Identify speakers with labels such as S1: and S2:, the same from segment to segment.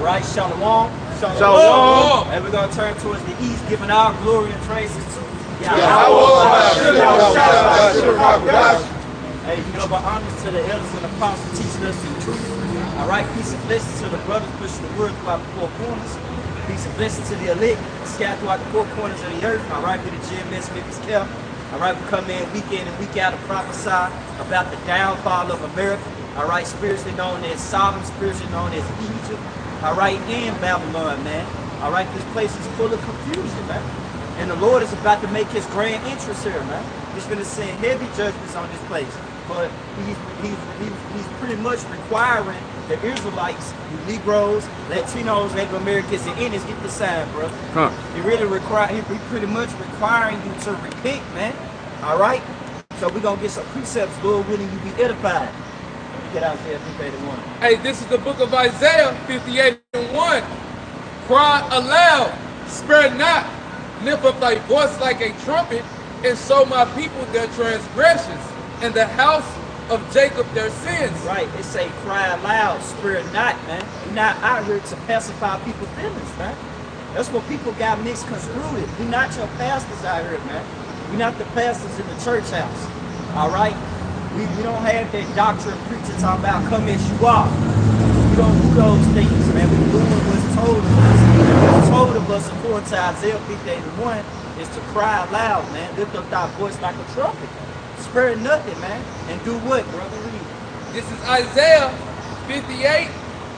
S1: right, shalom.
S2: Shalom.
S1: And we're going to turn towards the east, giving our glory and praises to Hey, you know, but honors to the elders and apostles teaching us the truth. All right, peace and blessings to the brothers pushing the word throughout the four corners. Peace and blessings to the elect scattered throughout the four corners of the earth. All right, with the GMS Memphis camp. All right, we come in week and week out to prophesy about the downfall of America. All right, spiritually known as Sodom, spiritually known as Egypt. All right, and Babylon, man. All right, this place is full of confusion, man. And the Lord is about to make his grand entrance here, man. He's going to send heavy judgments on this place. But he's pretty much requiring the Israelites, you Negroes, Latinos, Native Americans, and Indians, get the sign, bro.
S2: Huh.
S1: He pretty much requiring you to repent, man. All right? So we're going to get some precepts, Lord willing, you be edified. Get out there, 58:1.
S3: Hey, this is the book of Isaiah 58:1. Cry aloud, spare not, lift up thy voice like a trumpet, and show my people their transgressions, and the house of Jacob their sins.
S1: Right, it say cry aloud, spare not, man. We're not out here to pacify people's feelings, man. That's what people got misconstrued. We're not your pastors out here, man. We're not the pastors in the church house. All right? We don't have that doctrine preaching talking about come as you are. We don't do those things, man. We do what's told of us. What's told of us according to Isaiah 58:1 is to cry aloud, man. Lift up thy voice like a trumpet. Spare nothing, man. And do what, brother? Read.
S3: This is Isaiah 58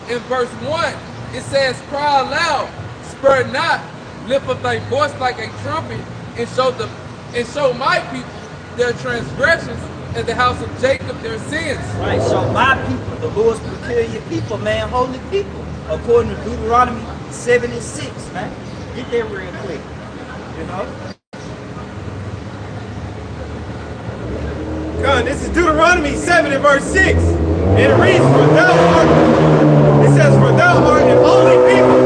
S3: and verse 1. It says, cry aloud, spare not, lift up thy voice like a trumpet, and show my people their transgressions, and the house of Jacob their sins.
S1: Right, so my people, the Lord's peculiar people, man, holy people, according to Deuteronomy 7 and 6, man. Get there real quick, you know?
S2: God, this is Deuteronomy 7 and verse 6. And it reads, for thou art, it says, for thou art an holy people.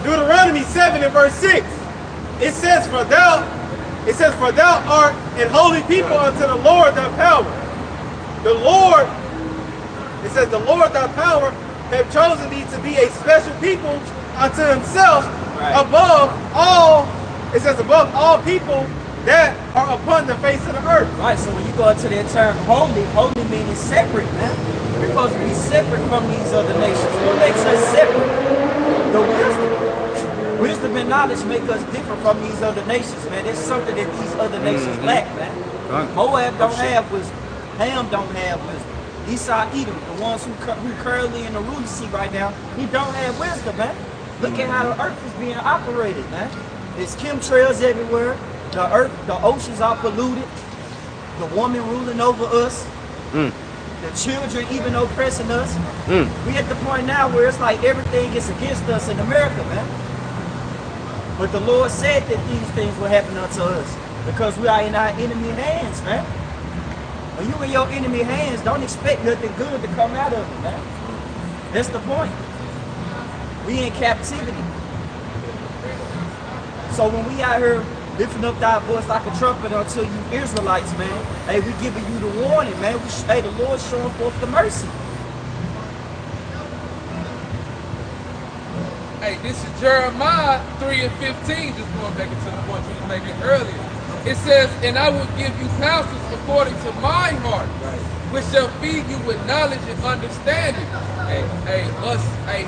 S2: Deuteronomy 7 and verse 6. It says, for thou art an holy people unto the Lord thy power. The Lord, it says, the Lord thy power have chosen thee to be a special people unto himself, right, above all, it says, above all people that are upon the face of the earth.
S1: Right, so when you go into that term holy, holy means separate, man. Because we separate from these other nations. What makes us separate? The wisdom. Wisdom and knowledge make us different from these other nations, man. There's something that these other nations lack, man. Moab don't have wisdom. Ham don't have wisdom. Esau, Edom, the ones who currently in the ruling seat right now, he don't have wisdom, man. Look at how the earth is being operated, man. There's chemtrails everywhere. The earth, the oceans are polluted. The woman ruling over us. The children even oppressing us. We at the point now where it's like everything is against us in America, man. But the Lord said that these things will happen unto us because we are in our enemy hands, man. When you in your enemy hands, don't expect nothing good to come out of it, man. That's the point. We in captivity. So when we out here lifting up thy voice like a trumpet unto you Israelites, man, hey, we giving you the warning, man. Hey, the Lord showing forth the mercy.
S3: Hey, this is Jeremiah 3 and 15, just going back into the point you were making earlier. It says, and I will give you counsels according to my heart, which shall feed you with knowledge and understanding. Hey,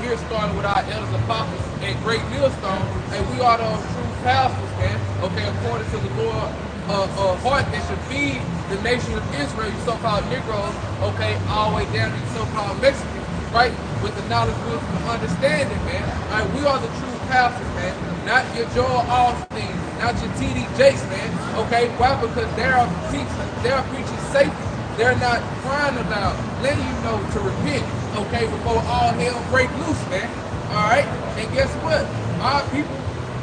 S3: here starting with our elders apostles and great millstone, hey, we are those true pastors, man. Okay, according to the Lord heart that should feed the nation of Israel, you so-called Negroes, okay, all the way down to you so-called Mexicans, right? With the knowledge, wisdom, and understanding, man. All right, we are the true pastors, man. Not your Joel Austin, not your TD Jakes, man. Okay, why? Because they're preaching safety. They're not crying aloud, letting you know to repent, okay, before all hell break loose, man. All right, and guess what? Our people,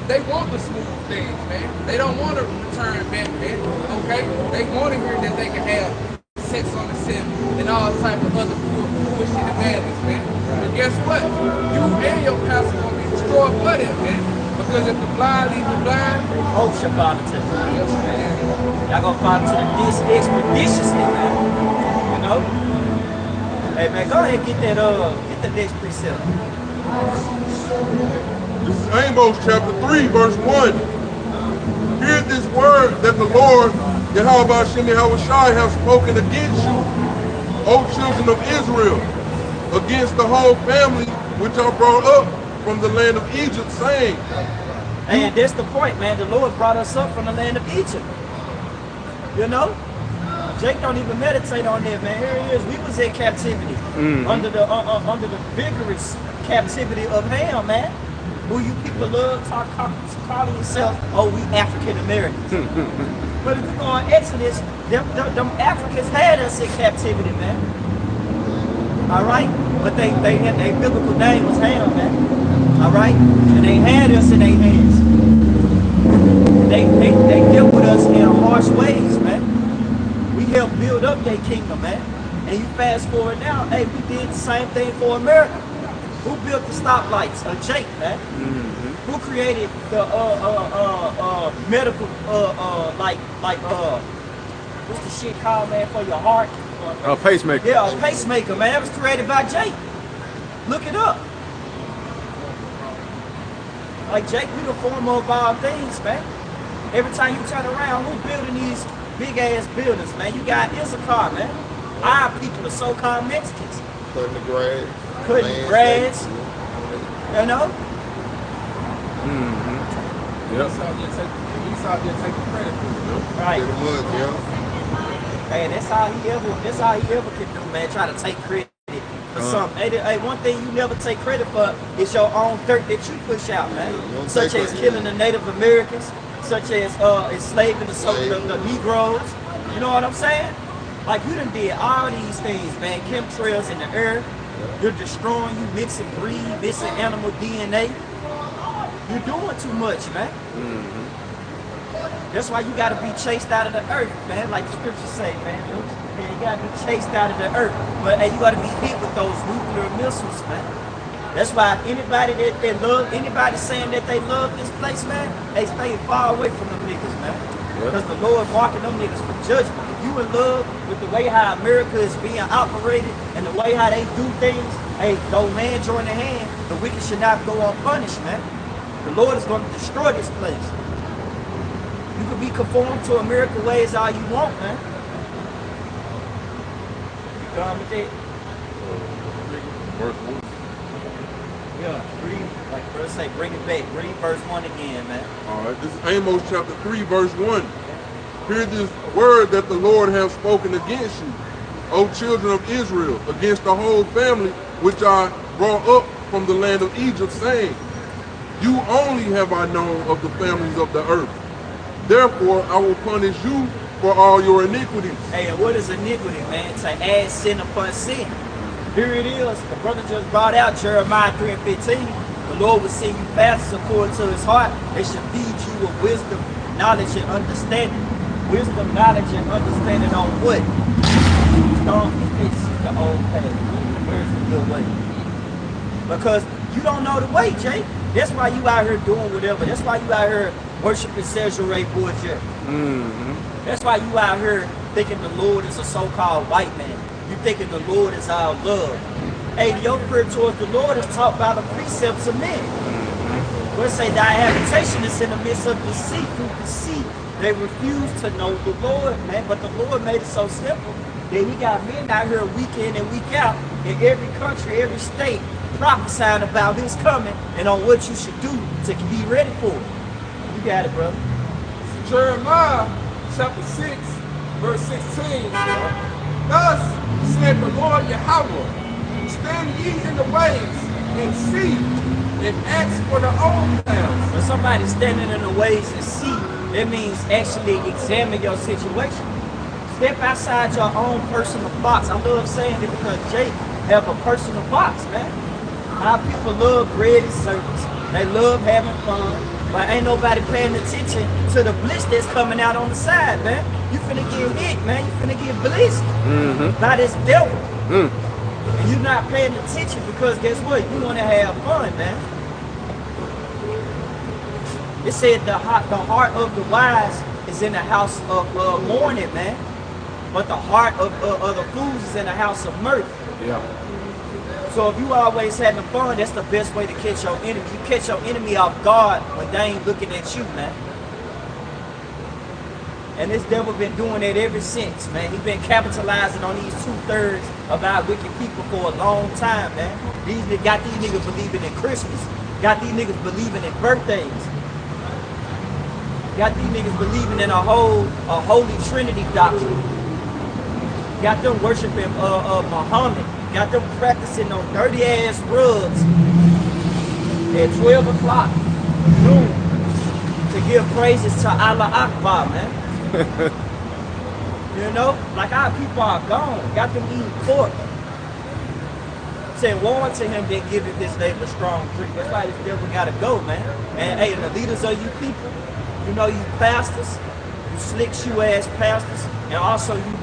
S3: they want the smooth things, man. They don't want to return back, man. Okay, they want to hear that they can have sex on the set and all type of other bullshit and madness, man. And guess what? You and your pastor gonna be destroyed for that, man. because if the blind lead the blind,
S1: Hope shall follow to the
S3: yes, man.
S1: y'all gonna follow to this expeditiously, man. You know? Hey man, go ahead and get the next precept.
S4: This is Amos chapter 3, verse 1. Hear this word that the Lord, Yahweh Shem Yahweh Shai, have spoken against you, O children of Israel, against the whole family which are brought up from the land of Egypt, saying,
S1: And that's the point, man. The Lord brought us up from the land of Egypt. You know? Jake don't even meditate on that, man. Here it is. We was in captivity under the vigorous captivity of Ham, man. Who you people love calling yourself, oh, we African Americans. But if you go on Exodus, them Africans had us in captivity, man. All right, but they had their biblical name was Ham, man. All right, and they had us in their hands. They dealt with us in harsh ways, man. We helped build up their kingdom, man. And you fast forward now, hey, we did the same thing for America. Who built the stoplights? Jake, man. Who created the medical what's the shit called, man, for your heart?
S5: Pacemaker.
S1: Yeah, a pacemaker, man. That was created by Jake. Look it up. Like Jake, we the former of all things, man. Every time you turn around, who building these big ass buildings, man? You got Issachar, man. Our people are so-called Mexicans.
S4: cutting the grass.
S1: Cutting grass. You know?
S3: Yep. He's out there taking credit for it.
S1: Right.
S4: It was, yeah.
S1: Hey, that's how he ever can do, man. Try to take credit for something. Hey, one thing you never take credit for is your own dirt that you push out, man. Such as killing the Native Americans, such as enslaving the Negroes. You know what I'm saying? Like, you done did all these things, man. Chemtrails in the earth. You're destroying, you mixing breed, mixing animal DNA. You're doing too much, man. That's why you gotta be chased out of the earth, man. Like the scriptures say, man. Yeah, you gotta be chased out of the earth. But hey, you gotta be hit with those nuclear missiles, man. That's why anybody that love, anybody saying that they love this place, man, they stay far away from them niggas, man. Because the Lord marking them niggas for judgment. If you in love with the way how America is being operated and the way how they do things, hey, though man join the hand, the wicked should not go unpunished, man. The Lord is going to destroy this place. You can be conformed to American ways all you want, man. You done with that?
S4: Verse 1.
S1: Yeah, read, like first say, bring it back. Read verse 1 again, man.
S4: All right, this is Amos chapter 3, verse 1. Hear this word that the Lord hath spoken against you, O children of Israel, against the whole family which I brought up from the land of Egypt, saying, you only have I known of the families of the earth. Therefore, I will punish you for all your iniquities.
S1: Hey, and what is iniquity, man? To add sin upon sin. Here it is. The brother just brought out Jeremiah 3:15. The Lord will send you fastest according to his heart. They should feed you with wisdom, knowledge, and understanding. Wisdom, knowledge, and understanding on what? Don't fix the old path. Where's the good way? Because you don't know the way, Jay. That's why you out here doing whatever. That's why you out here worshiping Cesare Borgia. That's why you out here thinking the Lord is a so-called white man. You thinking the Lord is our love. Hey, your prayer towards the Lord is taught by the precepts of men. Let's say thy habitation is in the midst of the sea. Through the sea, they refuse to know the Lord, man. But the Lord made it so simple that he got men out here week in and week out in every country, every state, prophesying about his coming and on what you should do to be ready for it. You got it, brother.
S3: Jeremiah chapter 6, verse 16. Thus said the Lord Yahweh, stand ye in the ways and see and ask for the old plans.
S1: When somebody's standing in the ways and see, that means actually examine your situation. Step outside your own personal box. I love saying it because Jake have a personal box, man. Our people love bread and service. They love having fun. But ain't nobody paying attention to the blitz that's coming out on the side, man. You finna get hit, man. You finna get blitzed by this devil. And you're not paying attention because guess what? You wanna have fun, man. It said the heart of the wise is in the house of mourning, man. But the heart of the fools is in the house of mirth.
S5: Yeah.
S1: So if you always having fun, that's the best way to catch your enemy. You catch your enemy off guard when they ain't looking at you, man. And this devil been doing that ever since, man. He been capitalizing on these 2/3 of our wicked people for a long time, man. Got these niggas believing in Christmas. Got these niggas believing in birthdays. Got these niggas believing in a holy Trinity doctrine. Got them worshiping Muhammad. Got them practicing on dirty ass rugs at 12 o'clock noon to give praises to Allah Akbar, man. You know, like our people are gone. Got them eating pork. Said, warn to him that giveth his neighbor strong drink. That's why this devil gotta go, man. And hey, the leaders of you people, you know, you pastors, you slick shoe ass pastors, and also you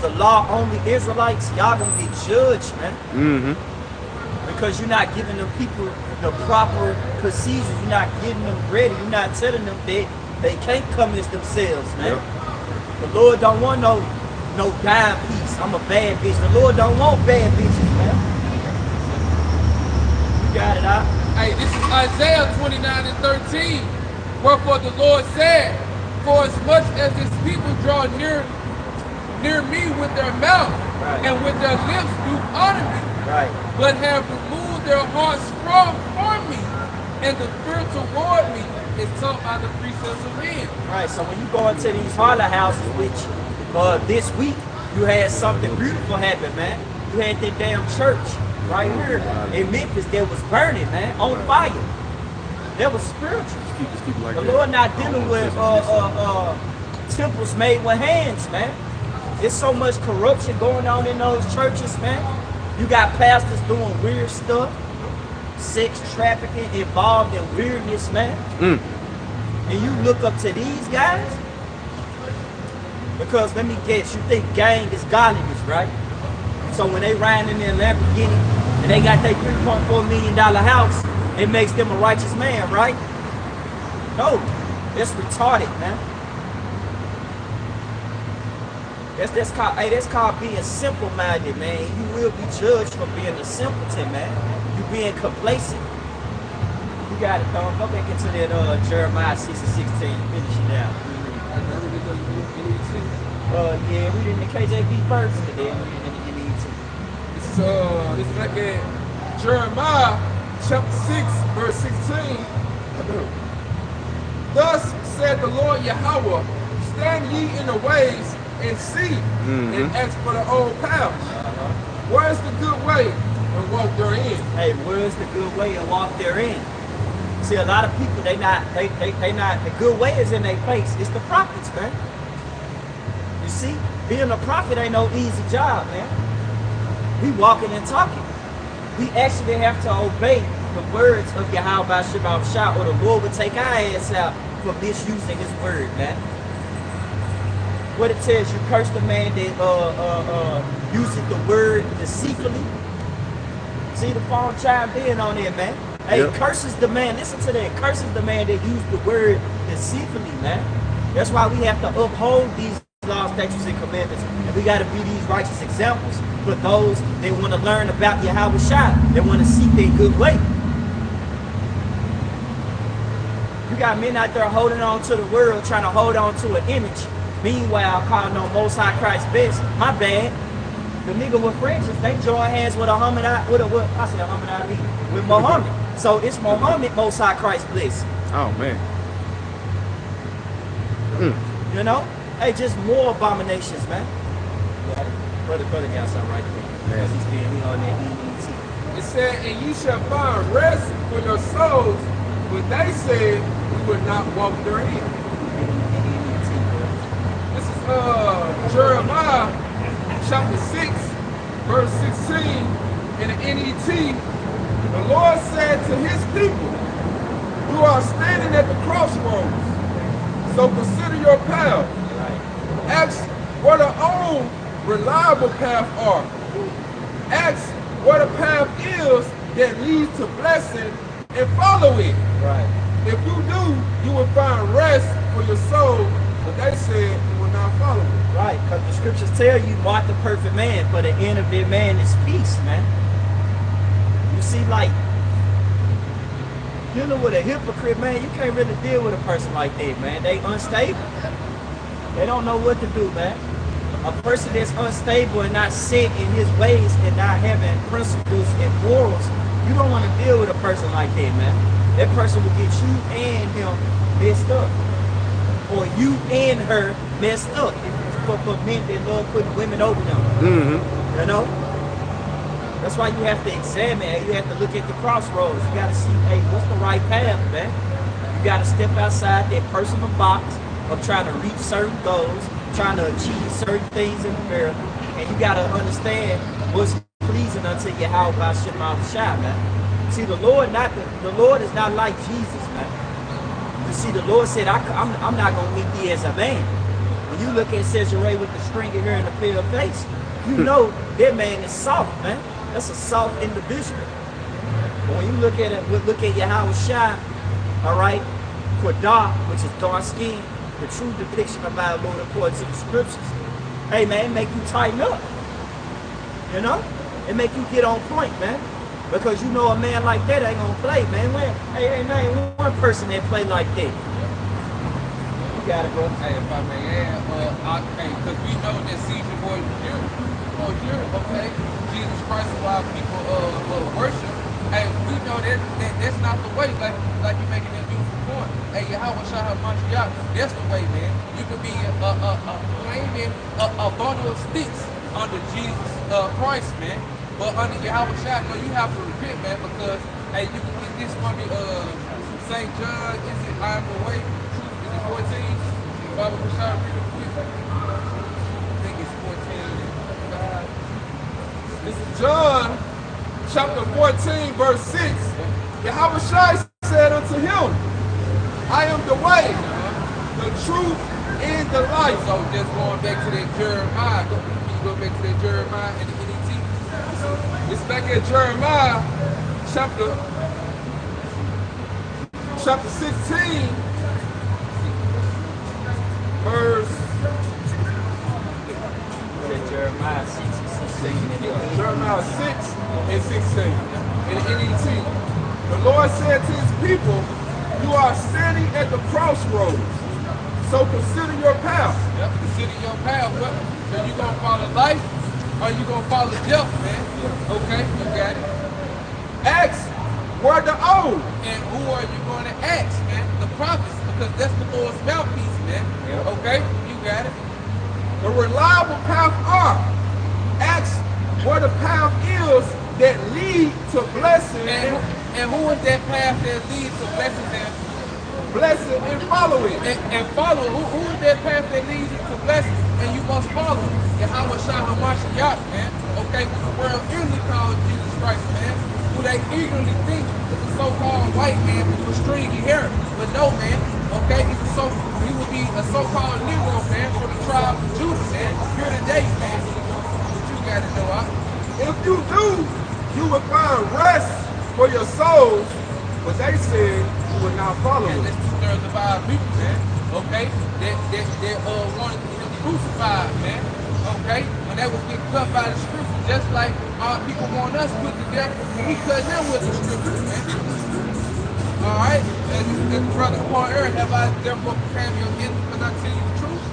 S1: the law only Israelites, y'all gonna get judged, man. Because you're not giving them people the proper procedures. You're not getting them ready. You're not telling them that they can't come as themselves, man. Yep. The Lord don't want no dime piece. I'm a bad bitch. The Lord don't want bad bitches, man. You got it, huh?
S3: Hey, this is Isaiah 29:13. Wherefore the Lord said, for as much as this people draw near me with their mouth, right, and with their lips do honor me, right, but have removed their hearts from me, and the fear toward me is taught by the precepts of men.
S1: Right, so when you go into these harlot houses, which this week you had something beautiful happen, man. You had that damn church right here in Memphis that was burning, man, on fire. That was spiritual.
S5: Just keep like
S1: the
S5: that.
S1: Lord not dealing with temples made with hands, man. There's so much corruption going on in those churches, man. You got pastors doing weird stuff, sex trafficking involved in weirdness, man. And you look up to these guys? Because let me guess, you think gang is godliness, right? So when they ride in their Lamborghini and they got their $3.4 million house, it makes them a righteous man, right? No, that's retarded, man. That's called being simple-minded, man. You will be judged for being a simpleton, man. You being complacent. You got it, though. Go back into that Jeremiah 6:16. Finish it out. Yeah, read it in the KJV first, and then read it in the NET.
S3: It's like in Jeremiah chapter 6, verse 16. Thus said the Lord Yahweh, stand ye in the ways and see, and ask for the old path. Where is the good way and walk therein?
S1: Hey, where is the good way and walk therein? See, a lot of people, they not, the good way is in their face. It's the prophets, man. You see, being a prophet ain't no easy job, man. We walking and talking. We actually have to obey the words of Yahweh Shabbat Shah, or the Lord would take our ass out for misusing his word, man. What it tells you, curse the man that uses the word deceitfully. See the phone chimed in on there, man. Hey, yep. Curses the man, listen to that. Curses the man that used the word deceitfully, man. That's why we have to uphold these laws, statutes, and commandments. And we got to be these righteous examples for those that want to learn about Yahweh Shai. They want to seek their good way. You got men out there holding on to the world, trying to hold on to an image. Meanwhile, calling on Most High Christ best. My bad. The nigga with fringes, they join hands with Muhammad with Muhammad. So it's Muhammad, Most High Christ bless.
S5: Oh man.
S1: You know? Hey, just more abominations, man. Brother got something right there. Because he's being on that EET.
S3: It said, and you shall find rest for your souls, but they said we would not walk therein. This is Jeremiah chapter 6, verse 16 in the NET. The Lord said to his people, you are standing at the crossroads, so consider your path. Ask what the own reliable path are. Ask what a path is that leads to blessing and follow it.
S1: Right.
S3: If you do, you will find rest for your soul, but they said you will not follow it.
S1: Right, because the scriptures tell you, mark the perfect man, for the end of that man is peace, man. You see, like, dealing with a hypocrite, man, you can't really deal with a person like that, man. They unstable. They don't know what to do, man. A person that's unstable and not set in his ways and not having principles and morals, you don't want to deal with a person like that, man. That person will get you and him messed up. Or you and her messed up. For men that love putting women over them.
S2: Mm-hmm.
S1: You know? That's why you have to examine. You have to look at the crossroads. You got to see, hey, what's the right path, man? You got to step outside that personal box of trying to reach certain goals, trying to achieve certain things in the mirror, and you got to understand what's pleasing unto Yahweh by Shema Shai, man. See, the Lord is not like Jesus, man. You see, the Lord said, I'm not going to meet thee as a man. When you look at Caesarea with the stringy hair and the pale face, you know that man is soft, man. That's a soft individual. But when you look at it, look at Yahweh Shai, all right, Quadah, which is dark skin, the true depiction of our Lord according to the scriptures. Hey, man, it make you tighten up. You know? It make you get on point, man. Because you know a man like that ain't gonna play, man. Hey, man, one person that play like that. You gotta go.
S3: Hey, if I may add, because we know that season for here, okay, Jesus Christ is why people worship. Hey, we know that's not the way, like you're making that beautiful point. Hey, Yahweh Shai HaMashiach, that's the way, man. You can be claiming a bundle of sticks under Jesus Christ, man. But under Yahweh Shai, no, you have to repent, man, because hey, you can get this from the St. John, is it I am the way? Is it 14? Bible Rashad, read it quick. I think it's 14. This is John chapter 14, verse 6. Yahweh Shai said unto him, I am the way, the truth, and the life. So just going back to that Jeremiah, can you go back to that Jeremiah and the NET? It's back at Jeremiah chapter 16, verse
S1: Jeremiah 6 and 16.
S3: Jeremiah 6 and 16 in the NET. The Lord said to his people, you are standing at the crossroads. So consider your path. Yep, consider your path. What? So you gonna follow life or you gonna follow death, man? Okay, you got it. Ask where the old. And who are you going to ask, man? The prophets, because that's the Lord's mouthpiece, man. Yep. Okay, you got it. The reliable path are. Ask where the path is that lead to blessing. And who is that path that leads to blessing and blessing and follow it? And follow. Who is that path that leads to blessing? And you must follow. Yahweh Shai HaMashiach, man. Okay, what the world eagerly calls Jesus Christ, man. Who they eagerly think is a so-called white man with stringy hair. But no, man. Okay, he would be a so-called Negro, man, from the tribe of Judah, man. Here today, man. What you gotta know, If you do, you will find rest for your souls, but they said you would not follow it. That's 2/3 of our people, man. Okay, that wanted to be crucified, man. Okay, when that was getting cut by the scripture, just like our people want us put to death, and we cut them with the scripture, man. All right, as brother upon earth, have I therefore become your enemy because I tell you the truth?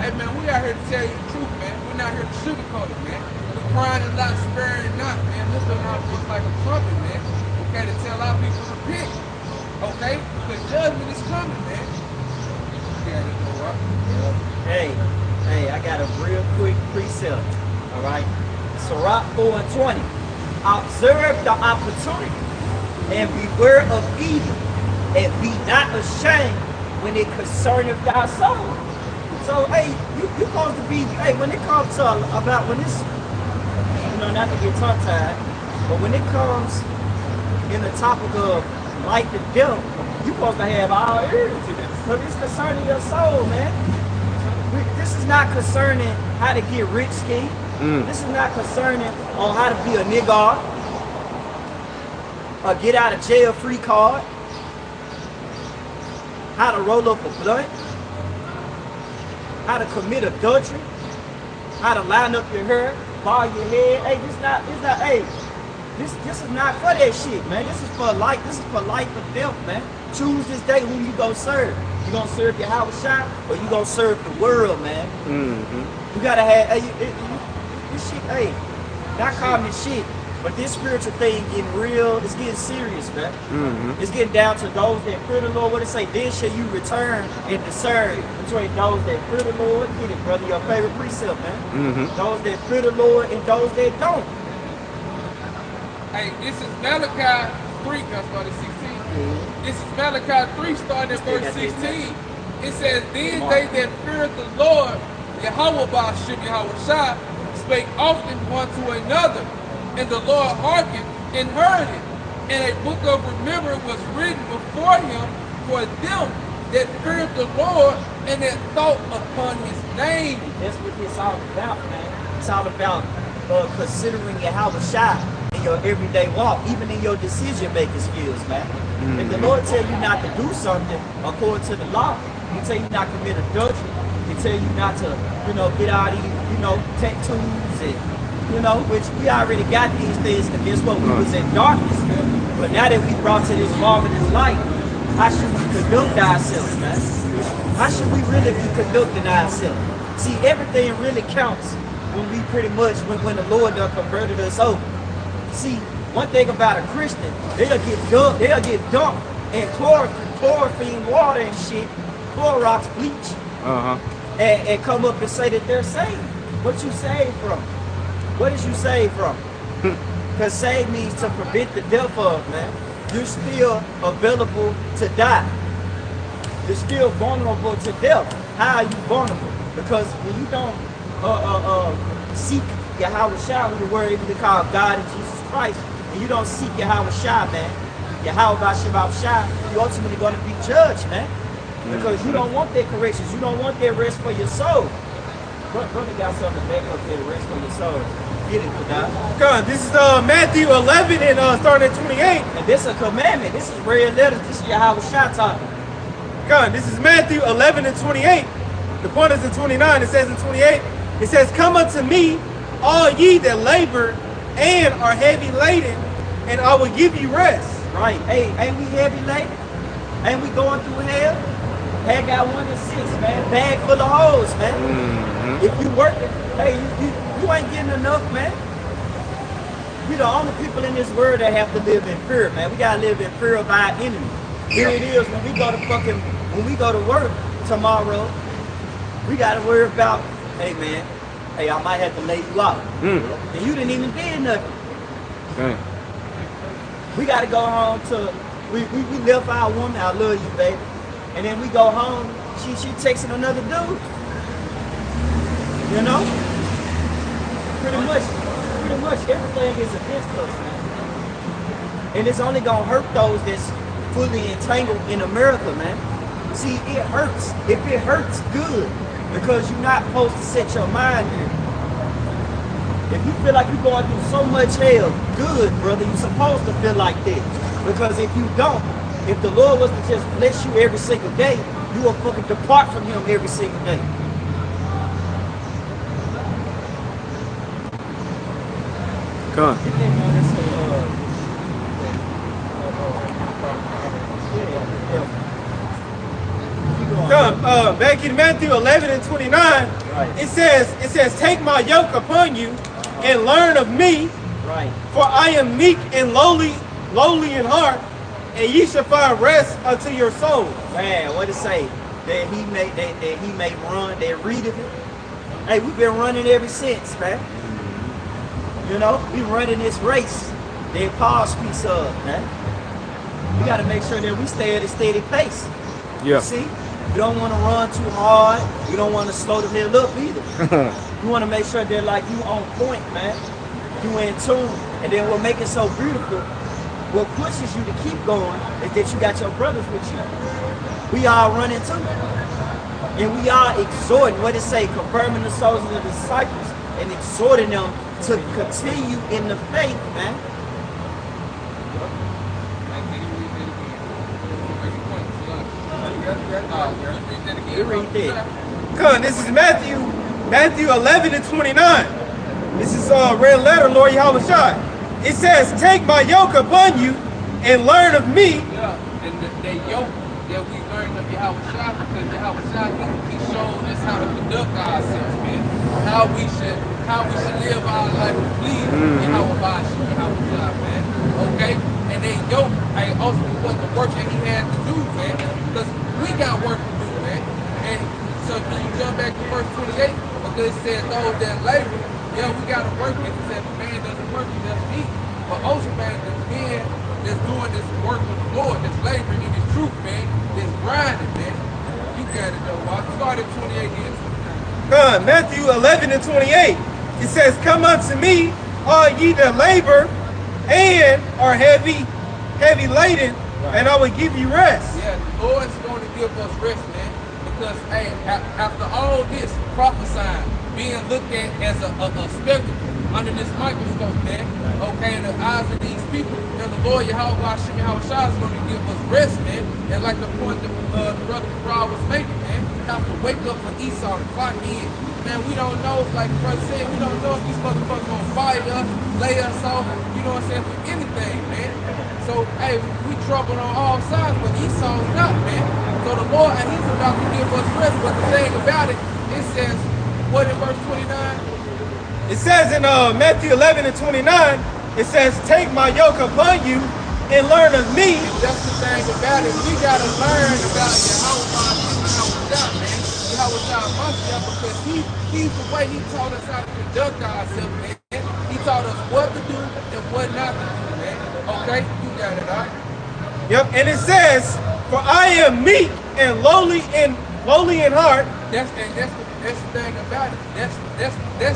S3: Hey man, we out here to tell you the truth, man. We're not here to sugarcoat it, man. We're crying and not sparing it not, man. Lifting our voice like a trumpet, man. Okay, to tell our people to repent. Okay? Because judgment is coming, man.
S1: Hey, I got a real quick precept. All right? Sirach 4 and 20. Observe the opportunity and beware of evil, and be not ashamed when it concerneth thy soul. So, hey, you supposed to be, hey, when it comes to about when it's, not to get tongue-tied, but when it comes in the topic of life and death, you supposed to have all ears to this. But it's concerning your soul, man. This is not concerning how to get rich, scheme. This is not concerning on how to be a nigga. a get out of jail free card, how to roll up a blunt, how to commit adultery, how to line up your hair, bar your head. Hey, this is not for that shit, man. This is for life. This is for life or death, man. Choose this day who you gonna serve. You gonna serve your house shop, or you gonna serve the world, man. You gotta have, this shit, not calling this shit, but this spiritual thing getting real, it's getting serious, man. It's getting down to those that fear the Lord. What it say? Then shall you return and discern between those that fear the Lord. Get it, brother, your favorite precept, man. Those that fear the Lord and those that don't.
S3: Hey, this is Malachi 3, I started 16. This is Malachi 3, starting at verse 16. It says, then they that feared the Lord, Yahweh Ba'ashim Yahweh Shah, spake often one to another, and the Lord hearkened and heard it. And a book of remembrance was written before him for them that feared the Lord and that thought upon his name.
S1: That's what it's all about, man. It's all about considering Yahweh Shah in your everyday walk, even in your decision-making skills, man. If the Lord tell you not to do something according to the law, he tell you not to commit adultery, he tell you not to, get out of, tattoos and, which we already got these things, and guess what? We was in darkness, but now that we brought to this marvelous light, how should we conduct ourselves, man? How should we really be conducting ourselves? See, everything really counts when we pretty much, when the Lord done converted us over. See, one thing about a Christian, they'll get dumped in chlorophene water and shit, Clorox bleach, and come up and say that they're saved. What you saved from? What is you saved from? Because saved means to prevent the death of, man. You're still available to die. You're still vulnerable to death. How are you vulnerable? Because when you don't seek Yahweh Shah, who the word we call God and Jesus Christ, and you don't seek Yahweh Shah, man, Yahweh Shah, you're ultimately going to be judged, man. Because you don't want that corrections. You don't want that rest for your soul. Brother got something to back up there, rest for your soul. Get it, Kadai.
S2: God, this is Matthew 11 and starting at 28.
S1: And this is a commandment. This is red letters. This is Yahweh Shah talking.
S2: God, this is Matthew 11 and 28. The point is in 29. It says in 28, it says, come unto me, all ye that labor and are heavy laden, and I will give you rest.
S1: Right. Hey, ain't we heavy laden? Ain't we going through hell? Had got 1 to 6, man. Bag full of holes, man. If you working, hey, you ain't getting enough, man. We the only people in this world that have to live in fear, man. We gotta live in fear of our enemy. Here it is when we go to work tomorrow, we gotta worry about, hey man, hey, I might have to lay you out. And you didn't even did nothing. We gotta go home to we left our woman, I love you, baby. And then we go home, she texting another dude. Pretty much everything is against us, man. And it's only gonna hurt those that's fully entangled in America, man. See, it hurts. If it hurts, good. Because you're not supposed to set your mind here. If you feel like you're going through so much hell, good, brother. You're supposed to feel like this. Because if you don't, if the Lord was to just bless you every single day, you will fucking depart from him every single day.
S5: Come on.
S2: Back in Matthew 11 and 29, it says, take my yoke upon you and learn of me, for I am meek and lowly in heart, and ye shall find rest unto your soul.
S1: Man, what it say? That he may run, that readeth it. Hey, we've been running ever since, man. We running this race that Paul speaks of, man. We got to make sure that we stay at a steady pace.
S5: Yeah.
S1: See? You don't want to run too hard. You don't want to slow the hell up either. You want to make sure that like you on point, man. You in tune. And then what makes it so beautiful, what pushes you to keep going is that you got your brothers with you. We all running too. And we are exhorting, what it say, confirming the souls of the disciples and exhorting them to continue in the faith, man.
S3: Can you read that again?
S1: You read that.
S2: Come on, this is Matthew 11 and 29. This is red letter, Lord Yahweh Shai. It says, take my yoke upon you and learn of me.
S3: Yeah, and that yoke that we learned of Yahweh Shai, because Yahweh Shai, he showed us how to conduct ourselves, man. How we should live our life to please Yahweh Shai, man. Okay? And that yoke, ultimately was the work that he had to do, man. Because we got work to do, man. And so when you jump back to verse 28, because it said those that labor, yeah, we got to work. It said the man doesn't work, he doesn't eat. But ultimately, the men that's doing this work with the Lord, that's laboring in his truth, man, that's grinding, man. You got it, though. I started 28 and 29.
S2: Matthew 11 and 28. It says, come unto me, all ye that labor and are heavy laden, and I will give you rest.
S3: Yeah, the Lord's going to give us rest, man. Because, hey, after all this prophesying, being looked at as a spectacle under this microscope, man, okay, in the eyes of these people, and the Lord Yahweh Shai is going to give us rest, man. And like the point that the brother Brown was making, man, we have to wake up for Esau to clock in. Man, we don't know, like the brother said, we don't know if these motherfuckers going to fire us, lay us off, you know what I'm saying, for anything, man. So, hey, we trouble on all sides, but Esau's not, man. So the Lord, and he's about to give us rest, but the thing about it, it says, what in verse 29?
S2: It says in Matthew 11 and 29, it says, take my yoke upon you and learn of me.
S3: And that's the thing about it. We got to learn about Yahweh, man. Yahweh Shai, because he's the way he taught us how to conduct ourselves, man. He taught us what to do and what not to do, man. Okay? You got it, all right?
S2: Yep, and it says, for I am meek and lowly in heart.
S3: That's the thing about it. That's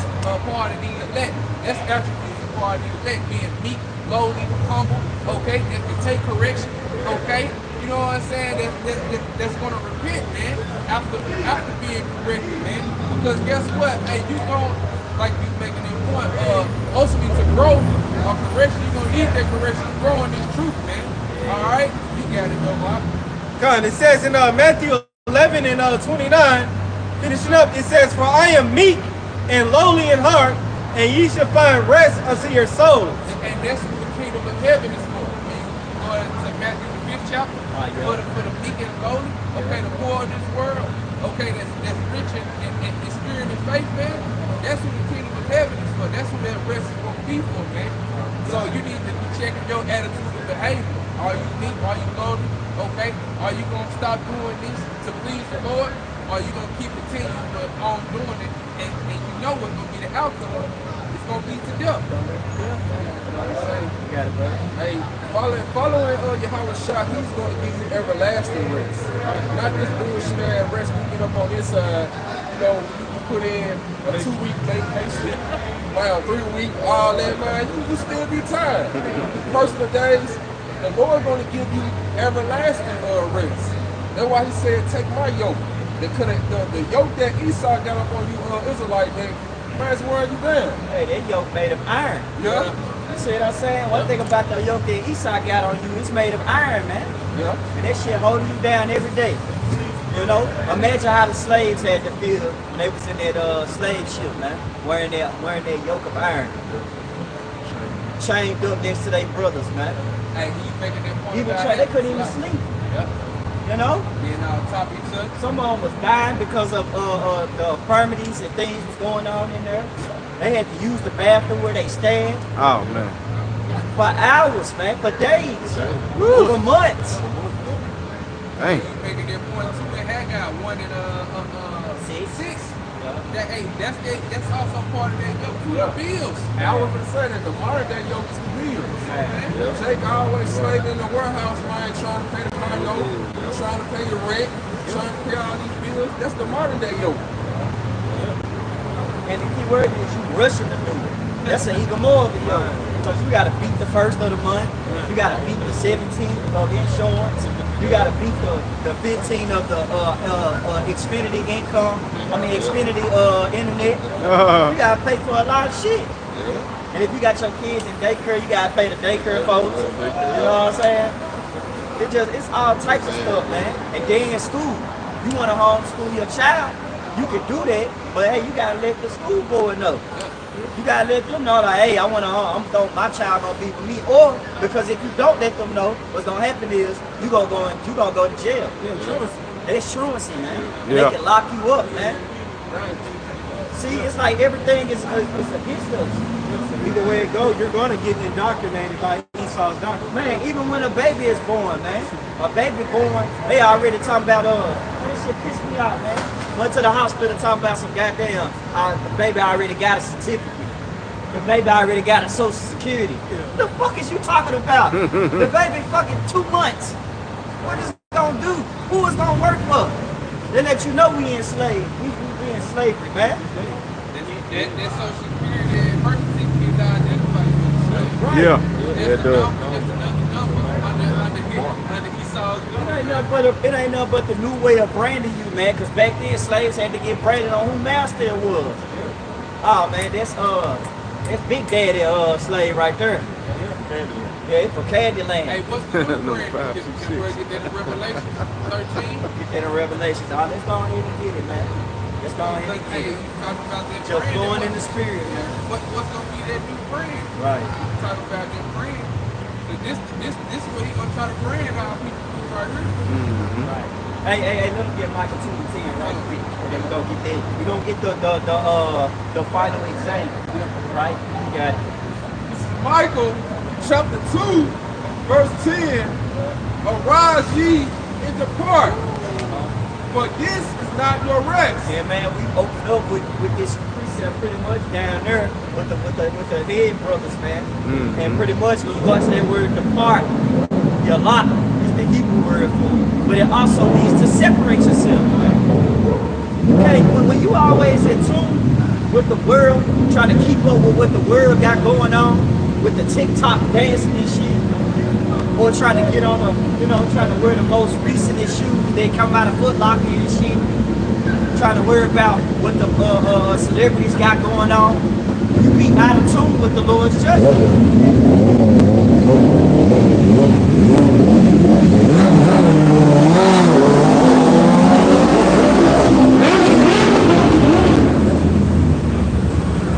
S3: a part of the elect. That's attributes a part of the elect, being meek, lowly, humble, okay, that can take correction, okay. You know what I'm saying? That's gonna repent, man, after being corrected, man. Because guess what? Hey, you gon', like you making that point, ultimately to grow or correction, you're gonna need that correction to grow in this truth, man. Alright? You got it, though, Bob.
S2: God, it says in Matthew 11 and 29, finishing up, it says, for I am meek and lowly in heart, and ye shall find rest unto your souls.
S3: And that's what the kingdom of heaven is for. You go to Matthew the 5th chapter, for the meek and lowly, okay, the poor of this world, okay, that's rich in spirit and faith, man. That's what the kingdom of heaven is for. That's what that rest is going to be for, man. So you need to be checking your attitude and behavior. Are you meek? Are you lowly? Okay? Are you going to stop doing this to please the Lord? Or are you going to keep continuing on doing it and you know what's going to be the outcome? It's going to lead to death.
S1: You got it, brother.
S3: Hey, following Yahweh Shai, he's going to give you everlasting rest. Not this bullshit ass rest we get up on this side. You know, you put in a 2-week vacation, wow, 3-week, all that, man, you still be tired. Personal days, the Lord going to give you everlasting rest. That's why he said, take my yoke. The yoke that Esau got up on you, Israelite, man, might as well you down.
S1: Hey, that yoke made of iron.
S3: Yeah.
S1: You see what I'm saying? One thing about the yoke that Esau got on you, it's made of iron, man.
S3: Yeah.
S1: And that shit holding you down every day. You know? Imagine how the slaves had to feel when they was in that slave ship, man. Wearing that yoke of iron. Chained up next to their brothers, man.
S3: Hey, you making that point?
S1: They couldn't even sleep.
S3: Yeah.
S1: You know?
S3: Being on top of each other.
S1: Some of them was dying because of the infirmities and things was going on in there. They had to use the bathroom where they stand.
S5: Oh, man.
S1: For hours, man, for days, over months.
S5: Dang.
S3: You making that point too. They had got one in 6. That, hey, that's also part of that yoke too. The bills. I was gonna say that the modern day yoke is the bills. Jake always slaving in the warehouse, man, trying to pay the car note, trying to pay your rent, trying to pay all these bills. That's the modern day yoke.
S1: And the key word is you rushing to do it. That's an even more of a yoke. Because you gotta beat the first of the month, you gotta beat the 17th of insurance, you gotta beat the 15th of the Xfinity income, Xfinity internet. You gotta pay for a lot of shit. And if you got your kids in daycare, you gotta pay the daycare folks. You know what I'm saying? It's all types of stuff, man. And then school. You want to homeschool your child, you can do that, but hey, you gotta let the school board know. You gotta let them know like, hey, my child gonna be with me. Or because if you don't let them know, what's gonna happen is you gonna go to jail. That's truancy, man. And they can lock you up, man. See, it's like everything is against us.
S2: Either way it goes, you're going to get indoctrinated by Esau's doctrine.
S1: Man, even when a baby is born, man, a baby born, they already talking about, this shit pissed me off, man. Went to the hospital talking about some goddamn, the baby already got a certificate. The baby already got a social security. What the fuck is you talking about? The baby fucking 2 months. What is it gonna do? Who is gonna work for? They let you know we enslaved. We in slavery, man.
S3: That social security emergency can identify you.
S1: Right.
S5: Yeah.
S3: That's another number under Esau's
S1: It ain't nothing but the new way of branding you, man. Cause back then slaves had to get branded on who master it was. Oh man, that's Big Daddy slave right there. Yeah, it's for Candyland.
S3: Hey, what's the new brand? Get that in Revelation 13?
S1: Get that in Revelations. Let's go ahead and get it, man. Let's go ahead and get
S3: Hey,
S1: it.
S3: you talking about that
S1: Just
S3: brand?
S1: flowing in the spirit, man.
S3: What's gonna be that new brand?
S1: Right.
S3: Talking about that brand. So this is what he gonna try to brand our people right here.
S1: Right. Hey, let me get Michael 2 and 10 right quick. And then we're gonna get that. We're gonna get the final exam. Right? You got it.
S4: Michael chapter 2, verse 10, arise ye and depart, for this is not your rest.
S1: Yeah, man, we opened up with this precept pretty much down there with the head brothers, man. And pretty much when you watch that word depart, your lot is the Hebrew word for it. But it also means to separate yourself, man. Okay, when you always in tune with the world, trying to keep up with what the world got going on, with the TikTok dancing and shit, or trying to get on trying to wear the most recent shoes they come out of Foot Locker and shit, trying to worry about what the celebrities got going on, you be out of tune with the Lord's judgment.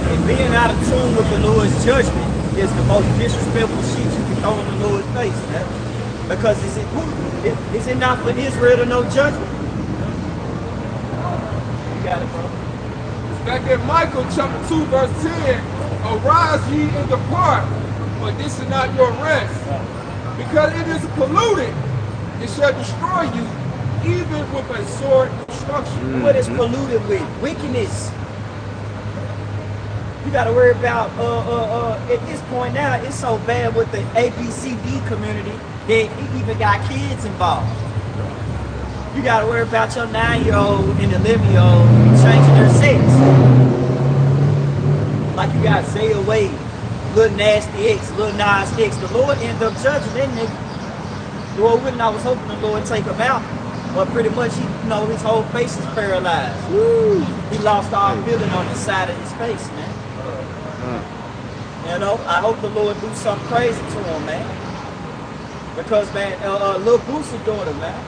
S1: And being out of tune with the Lord's judgment is the most disrespectful shit you can throw in the Lord's face, man. Because is it not for Israel to know judgment? You got it, bro.
S4: Back in Michael chapter 2, verse 10, arise ye and depart, for this is not your rest. Because it is polluted, it shall destroy you, even with a sword destruction.
S1: What is polluted with? Wickedness. You got to worry about, at this point now, it's so bad with the ABCD community that it even got kids involved. You got to worry about your 9-year-old and 11-year-old changing their sex. Like you got Zaya Wade, Lil Nasty X, Lil Nas X. The Lord ended up judging that nigga. Lord wouldn't, I was hoping the Lord take him out. But pretty much, his whole face is paralyzed. Woo. He lost all feeling on the side of his face, man. I hope the Lord do something crazy to him, man. Because, man, Lil Boosie's daughter, man.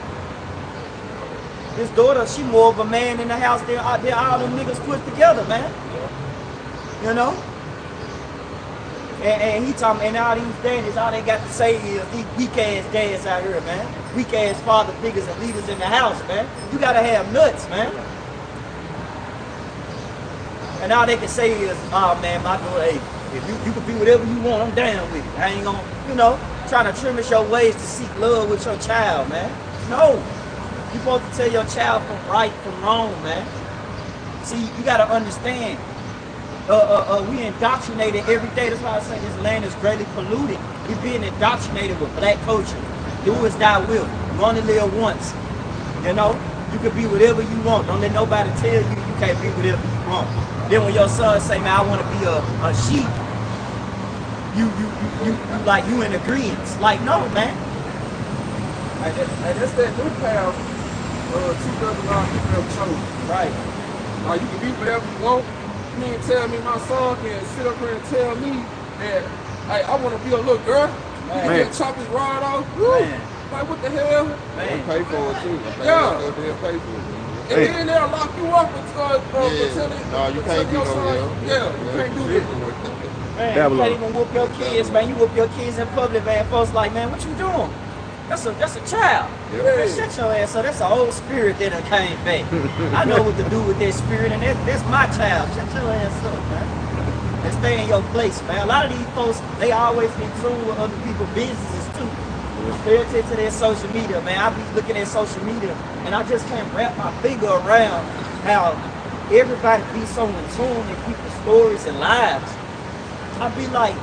S1: His daughter, she more of a man in the house than all them niggas put together, man. And he talking, and all these daddies, all they got to say is these weak-ass dads out here, man. Weak-ass father figures and leaders in the house, man. You gotta have nuts, man. And all they can say is, oh, man, my daughter, hey, if you can be whatever you want, I'm down with it. I ain't gonna, trying to trim your ways to seek love with your child, man. No. You're supposed to tell your child from right from wrong, man. See, you gotta understand. We indoctrinated every day. That's why I say this land is greatly polluted. We're being indoctrinated with black culture. Do as thou will. You only live once. You can be whatever you want. Don't let nobody tell you you can't be whatever you want. Then when your son say, man, I want to be a sheep, you in agreement. Like, no, man.
S4: And that's that new path, 2,000 have chosen.
S1: Right.
S4: Now you can be whatever you want. You ain't tell me my son can sit up here and tell me that, hey, I want to be a little girl. You can just chop his rod off.
S1: Man.
S3: Like, what the hell?
S4: They pay for it too.
S3: Yeah.
S4: They'll pay for it.
S3: And then they'll lock you up until
S4: No, you can't be no hell.
S3: Yeah, you can't do that.
S1: Man, you can't even whoop your kids, man. You whoop your kids in public, man. Folks like, man, what you doing? That's a child.
S4: Yeah.
S1: Man, shut your ass up. That's an old spirit that done came back. I know what to do with that spirit, and that's my child. Shut your ass up, man. And stay in your place, man. A lot of these folks, they always in tune with other people's businesses too. Pay attention to their social media, man. I be looking at social media, and I just can't wrap my finger around how everybody be so in tune in people's stories and lives. I be like,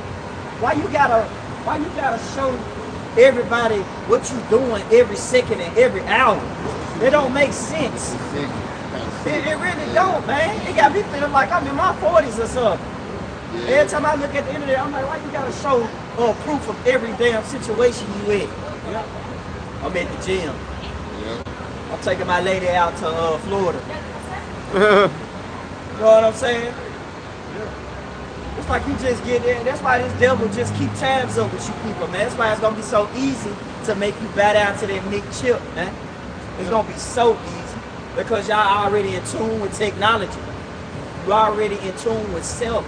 S1: why you gotta show everybody what you doing every second and every hour? It don't make sense. It really don't, man. It got me feeling like I'm in my 40s or something. Every time I look at the internet, I'm like, why you gotta show proof of every damn situation you in? I'm at the gym. I'm taking my lady out to Florida. You know what I'm saying? It's like you just get there. That's why this devil just keep tabs up with you people, man. That's why it's gonna be so easy to make you bow down to that Nick Chip, man. It's gonna be so easy because y'all already in tune with technology. You already in tune with self.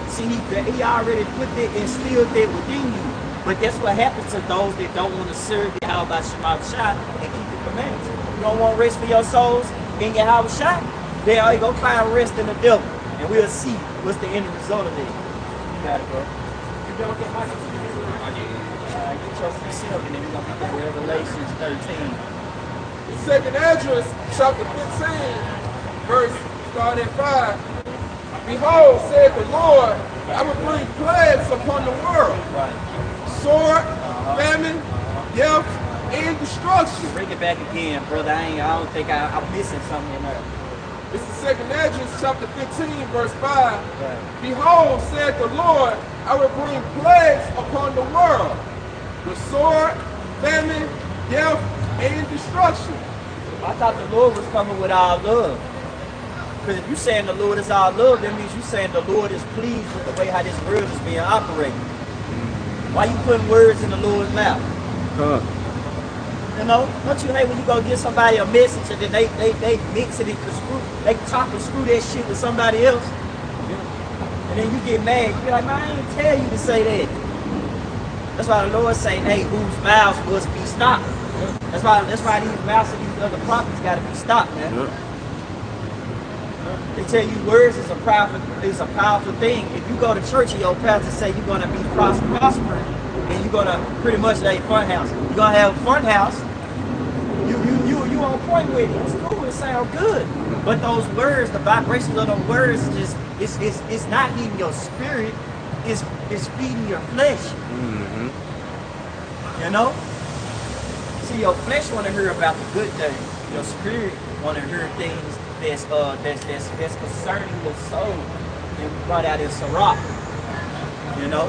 S1: See, he already put that, instilled that within you. But that's what happens to those that don't want to serve the Yahweh Shema Shah and keep the commandments. You don't want rest for your souls in your Yahweh Shah? Then all you go find rest in the devil. And we'll see what's the end result of it. You got it, bro. You don't get my computer. Get your free self, and then we're going to get Revelations 13.
S3: The second address, chapter 15, verse start at 5. Behold, said the Lord, I will bring plagues upon the world.
S1: Right.
S3: Sword, famine, death, and destruction.
S1: Bring it back again, brother. I don't think I'm missing something in there.
S3: It's the second address, chapter 15, verse 5.
S1: Right.
S3: Behold, said the Lord, I will bring plagues upon the world, with sword, famine, death, and destruction.
S1: I thought the Lord was coming with our love. Because if you're saying the Lord is our love, that means you're saying the Lord is pleased with the way how this world is being operated. Why you putting words in the Lord's mouth? You know, don't you hate when you go give somebody a message and then they mix it and screw, they chop and screw that shit with somebody else? And then you get mad. You be like, man, I didn't tell you to say that. That's why the Lord say, hey, whose mouths must be stopped. That's why these mouths of these other prophets got to be stopped, man. They tell you words is a powerful thing. If you go to church and your pastor say you're gonna be prospering, and you're gonna pretty much lay front house. You're gonna have a front house. You on point with it. It's cool. It sounds good. But those words, the vibrations of those words, just it's not eating your spirit. It's feeding your flesh. You know. See, your flesh want to hear about the good things. Your spirit want to hear things that's concerning your soul, and we brought out in Sirach. You know,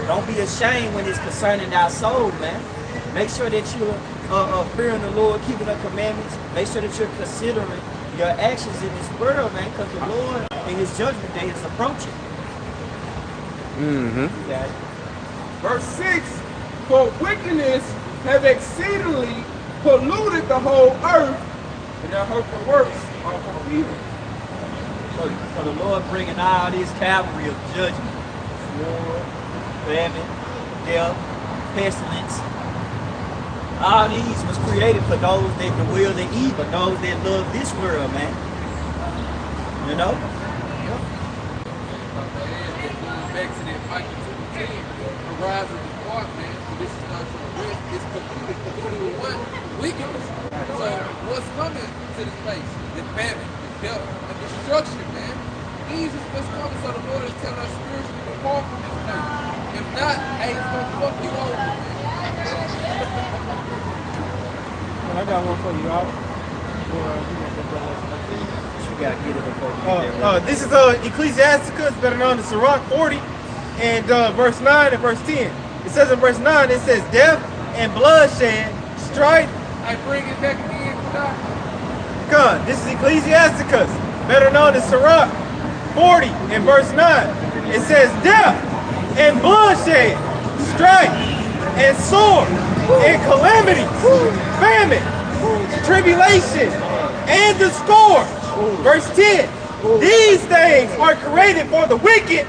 S1: don't be ashamed when it's concerning our soul, man. Make sure that you're fearing the Lord, keeping the commandments. Make sure that you're considering your actions in this world, man, because the Lord in His judgment day is approaching. Okay.
S3: Verse 6, for wickedness have exceedingly polluted the whole earth, and their hurtful works are for evil.
S1: So the Lord bringing all this cavalry of judgment, war, famine, death, pestilence. All these was created for those that the will of evil, those that love this world, man. You know?
S3: Back to that Micah 2:10, the rise of the dark man. This is not your rest. It's completely what? Wickedness. So what's coming to this place? The famine, the death, the destruction, man. These is what's coming. So the Lord is telling us spiritually to fall from this place. If not, hey, it's gonna fuck you over, man.
S2: I got one for you, y'all.
S1: You gotta get it before you get there.
S2: This is Ecclesiasticus, better known as Sirach 40, and verse 9 and verse 10. It says in verse 9, it says, death and bloodshed, strife.
S3: I bring it back again, stop.
S2: God, this is Ecclesiasticus, better known as Sirach 40 and verse 9. It says, death and bloodshed, strife and sword and calamities, famine, tribulation, and the scourge. Verse 10. These things are created for the wicked,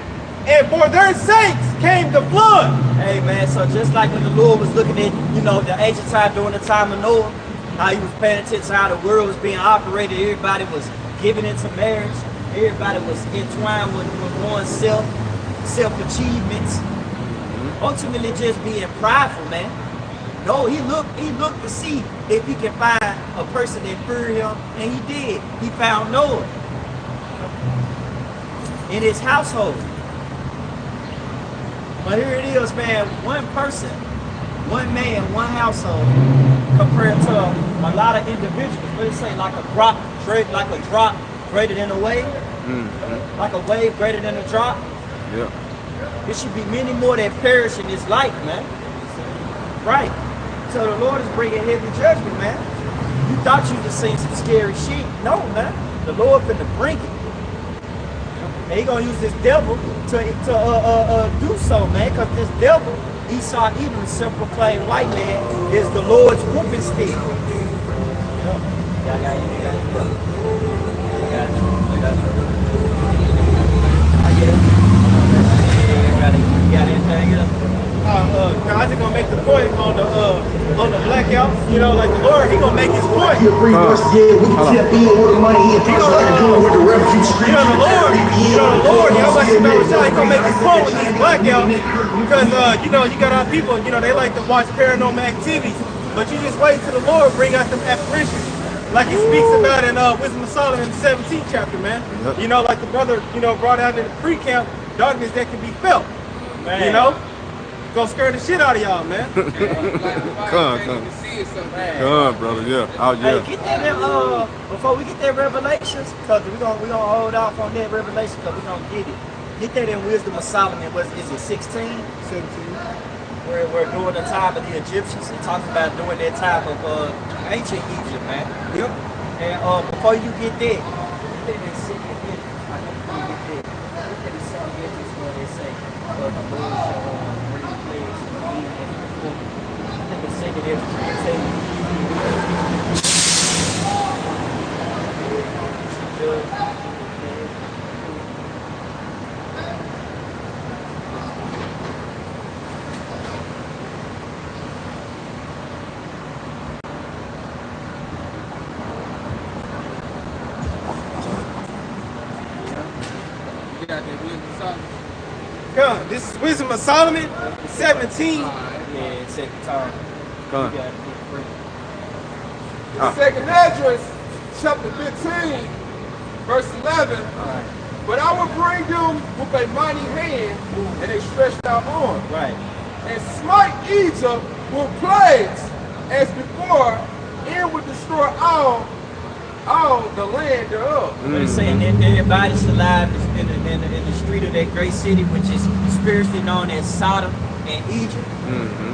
S2: and for their sakes came the flood.
S1: Hey man, so just like when the Lord was looking at, the ancient time during the time of Noah, how he was paying attention to how the world was being operated, everybody was giving into marriage, everybody was entwined with one's self-achievements, ultimately just being prideful, man. No, he looked to see if he can find a person that feared him, and he did. He found Noah in his household. But here it is, man, one person, one man, one household, compared to a lot of individuals. Let's say like a drop greater than a wave, like a wave greater than a drop.
S5: Yeah.
S1: It should be many more that perish in this life, man. Right. So the Lord is bringing heavy judgment, man. You thought you just seen some scary shit. No, man. The Lord finna bring it. And he gonna use this devil to do so, man. Because this devil, Esau, even the simple plain white man, is the Lord's whooping stick.
S2: I just gonna make the point on the blackout. Like the Lord, he gonna make his point.
S6: The Lord,
S2: y'all must know he gonna make his point with this blackout because you got our people, they like to watch paranormal activities, but you just wait till the Lord bring out them apparitions. Like he speaks about in Wisdom of Solomon, the 17th chapter, man.
S5: Yep.
S2: Like the brother, brought out in the pre-camp, darkness that can be felt.
S1: Man.
S2: Gonna scare the shit out of y'all, man.
S5: Come on, brother. Yeah. Oh, yeah.
S1: Hey, get that before we get that Revelations, because we gonna hold off on that Revelation because we're gonna get it. Get that in Wisdom of Solomon. Is it 16?
S2: 17.
S1: Where during the time of the Egyptians, it talks about during that time of ancient Egypt, man.
S2: Yep.
S1: And before you get that, get that in 2 Edges. I know before you get that. Get that in 2 Edges where they say, the Lord shall bring plagues to the even and before. I think it's 2 Edges 3:10.
S2: This is Wisdom of Solomon, 17.
S1: Yeah, second time.
S5: Come on.
S3: The second address, chapter 15, verse 11. But I will bring them with a mighty hand and a stretched out arm,
S1: Right.
S3: and smite Egypt with plagues as before, and will destroy all the land thereof.
S1: But it's saying that everybody's alive in the street of that great city, which is spiritually known as Sodom and Egypt.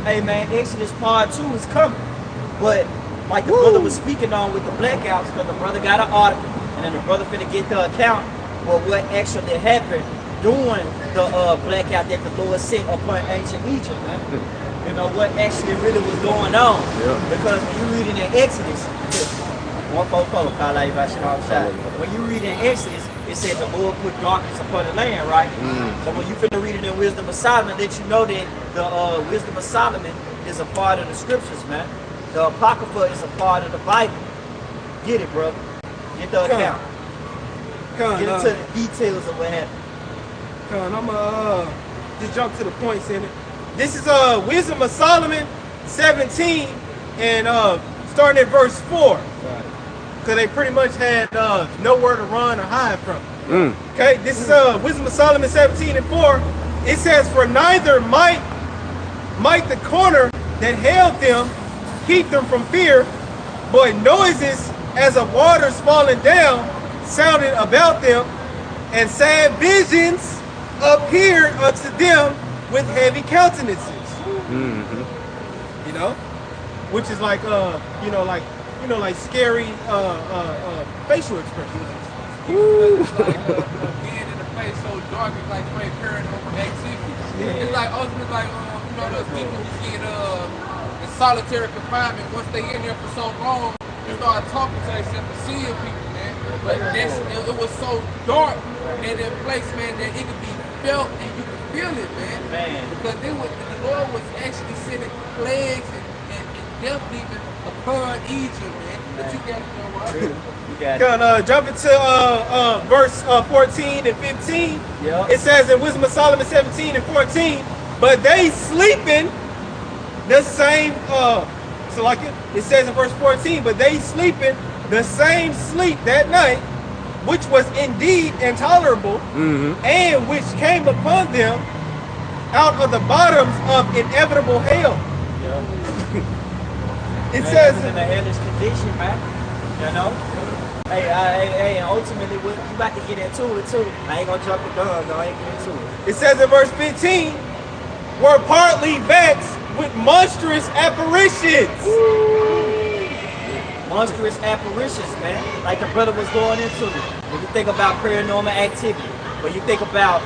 S1: Hey man, Exodus part 2 is coming. But like the brother was speaking on with the blackouts, because the brother got an article, and then the brother finna get the account of what actually happened during the blackout that the Lord sent upon ancient Egypt, man. What actually really was going on.
S5: Yeah.
S1: Because when you read in Exodus, 144, when you read in Exodus, it said the Lord put darkness upon the land, right? So when you finna read it in Wisdom of Solomon, let you know that the Wisdom of Solomon is a part of the scriptures, man. The Apocrypha is a part of the Bible. Get it, brother. Get the account. Get into the details of what happened.
S2: I'm gonna just jump to the points in it. This is Wisdom of Solomon, 17, and starting at verse 4. Because they pretty much had nowhere to run or hide from. Okay, this is Wisdom of Solomon 17 and 4. It says, for neither might the corner that held them keep them from fear, but noises as of waters falling down sounded about them, and sad visions appeared unto them with heavy countenances. Which is like like scary facial expressions.
S3: Being in the face so dark, it's like straight paranormal activity. It's like ultimately like those people who get solitary confinement. Once they in there for so long, you start talking to themselves and seeing people, man. But it was so dark in that place, man, that it could be felt and you could feel it, man. Because the Lord was actually sending plagues and death even upon Egypt, man. But you got to know what?
S2: Gonna jump into verse 14 and 15.
S1: Yeah.
S2: It says in Wisdom of Solomon 17 and 14, but they sleeping the same, so like it says in verse 14, but they sleeping the same sleep that night, which was indeed intolerable, and which came upon them out of the bottoms of inevitable hell. It says
S1: in a hellish condition, man. You know? Hey, and ultimately, you about to get into it too. I ain't gonna jump the gun, though. I ain't get into it.
S2: It says in verse 15, were partly vexed with monstrous apparitions.
S1: Monstrous apparitions, man. Like the brother was going into it. When you think about paranormal activity, when you think about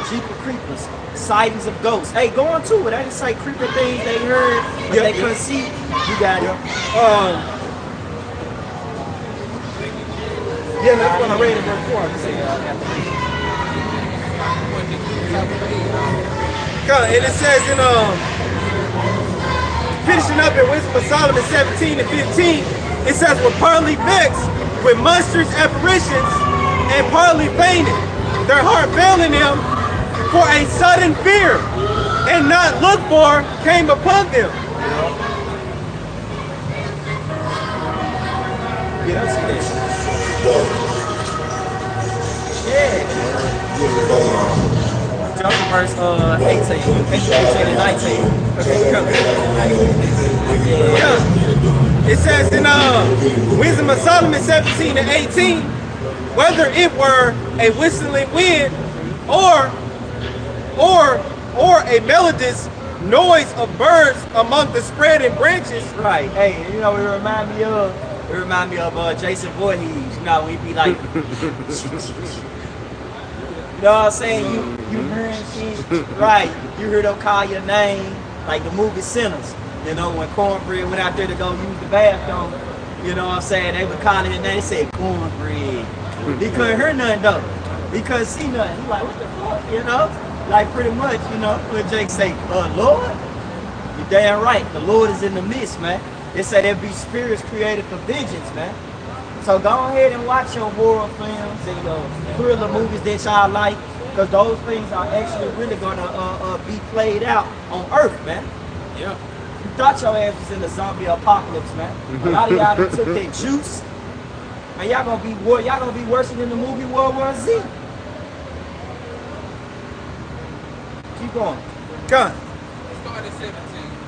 S1: Jeep of creepers, sightings of ghosts. Hey, go on to it. I didn't say creepy things they heard, but they couldn't see. You got it.
S2: Yeah, that's what I read in verse 4. And it says in finishing up in Wisdom of Solomon 17 and 15, it says we're partly vexed with monstrous apparitions and partly fainted, their heart failing them, for a sudden fear and not looked for came upon them.
S1: Yeah, that's it. Yeah. Jump to verse 18 and 19. Okay, come.
S2: Yeah. It says in Wisdom of Solomon 17 and 18, whether it were a whistling wind or a melodious noise of birds among the spreading branches.
S1: Right. Hey, you know what it remind me of Jason Voorhees. You know, when he be like, you know what I'm saying? You hearing shit, right? You heard them call your name, like the movie Sinners. You know, when Cornbread went out there to go use the bathroom, you know what I'm saying? They were calling his name. They said Cornbread. He couldn't hear nothing though. He couldn't see nothing. He like, what the fuck? You know, like pretty much, you know, when Jake say, Lord, you damn right. The Lord is in the midst, man. They say there be spirits created for vengeance, man. So go ahead and watch your horror films and your thriller movies that y'all like, because those things are actually really gonna be played out on Earth, man.
S3: Yeah.
S1: You thought your ass was in the zombie apocalypse, man. A lot of y'all that took that juice, and y'all gonna be worse than the movie World War Z. Keep going.
S2: Gun.
S3: Start at 17.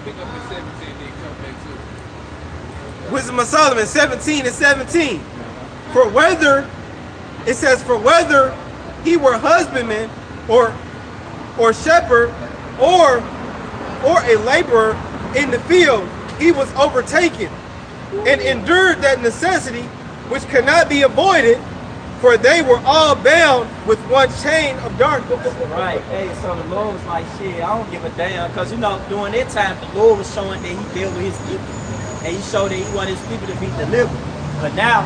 S3: Pick up at 17, then come back to it.
S2: Wisdom of Solomon 17 and 17. For whether, it says, for whether he were husbandman or shepherd or a laborer in the field, he was overtaken and endured that necessity which could not be avoided, for they were all bound with one chain of darkness.
S1: Right. Hey, so the Lord was like, shit, I don't give a damn. Because, you know, during that time, the Lord was showing that he dealt with his people. And he showed that he wanted his people to be delivered. But now,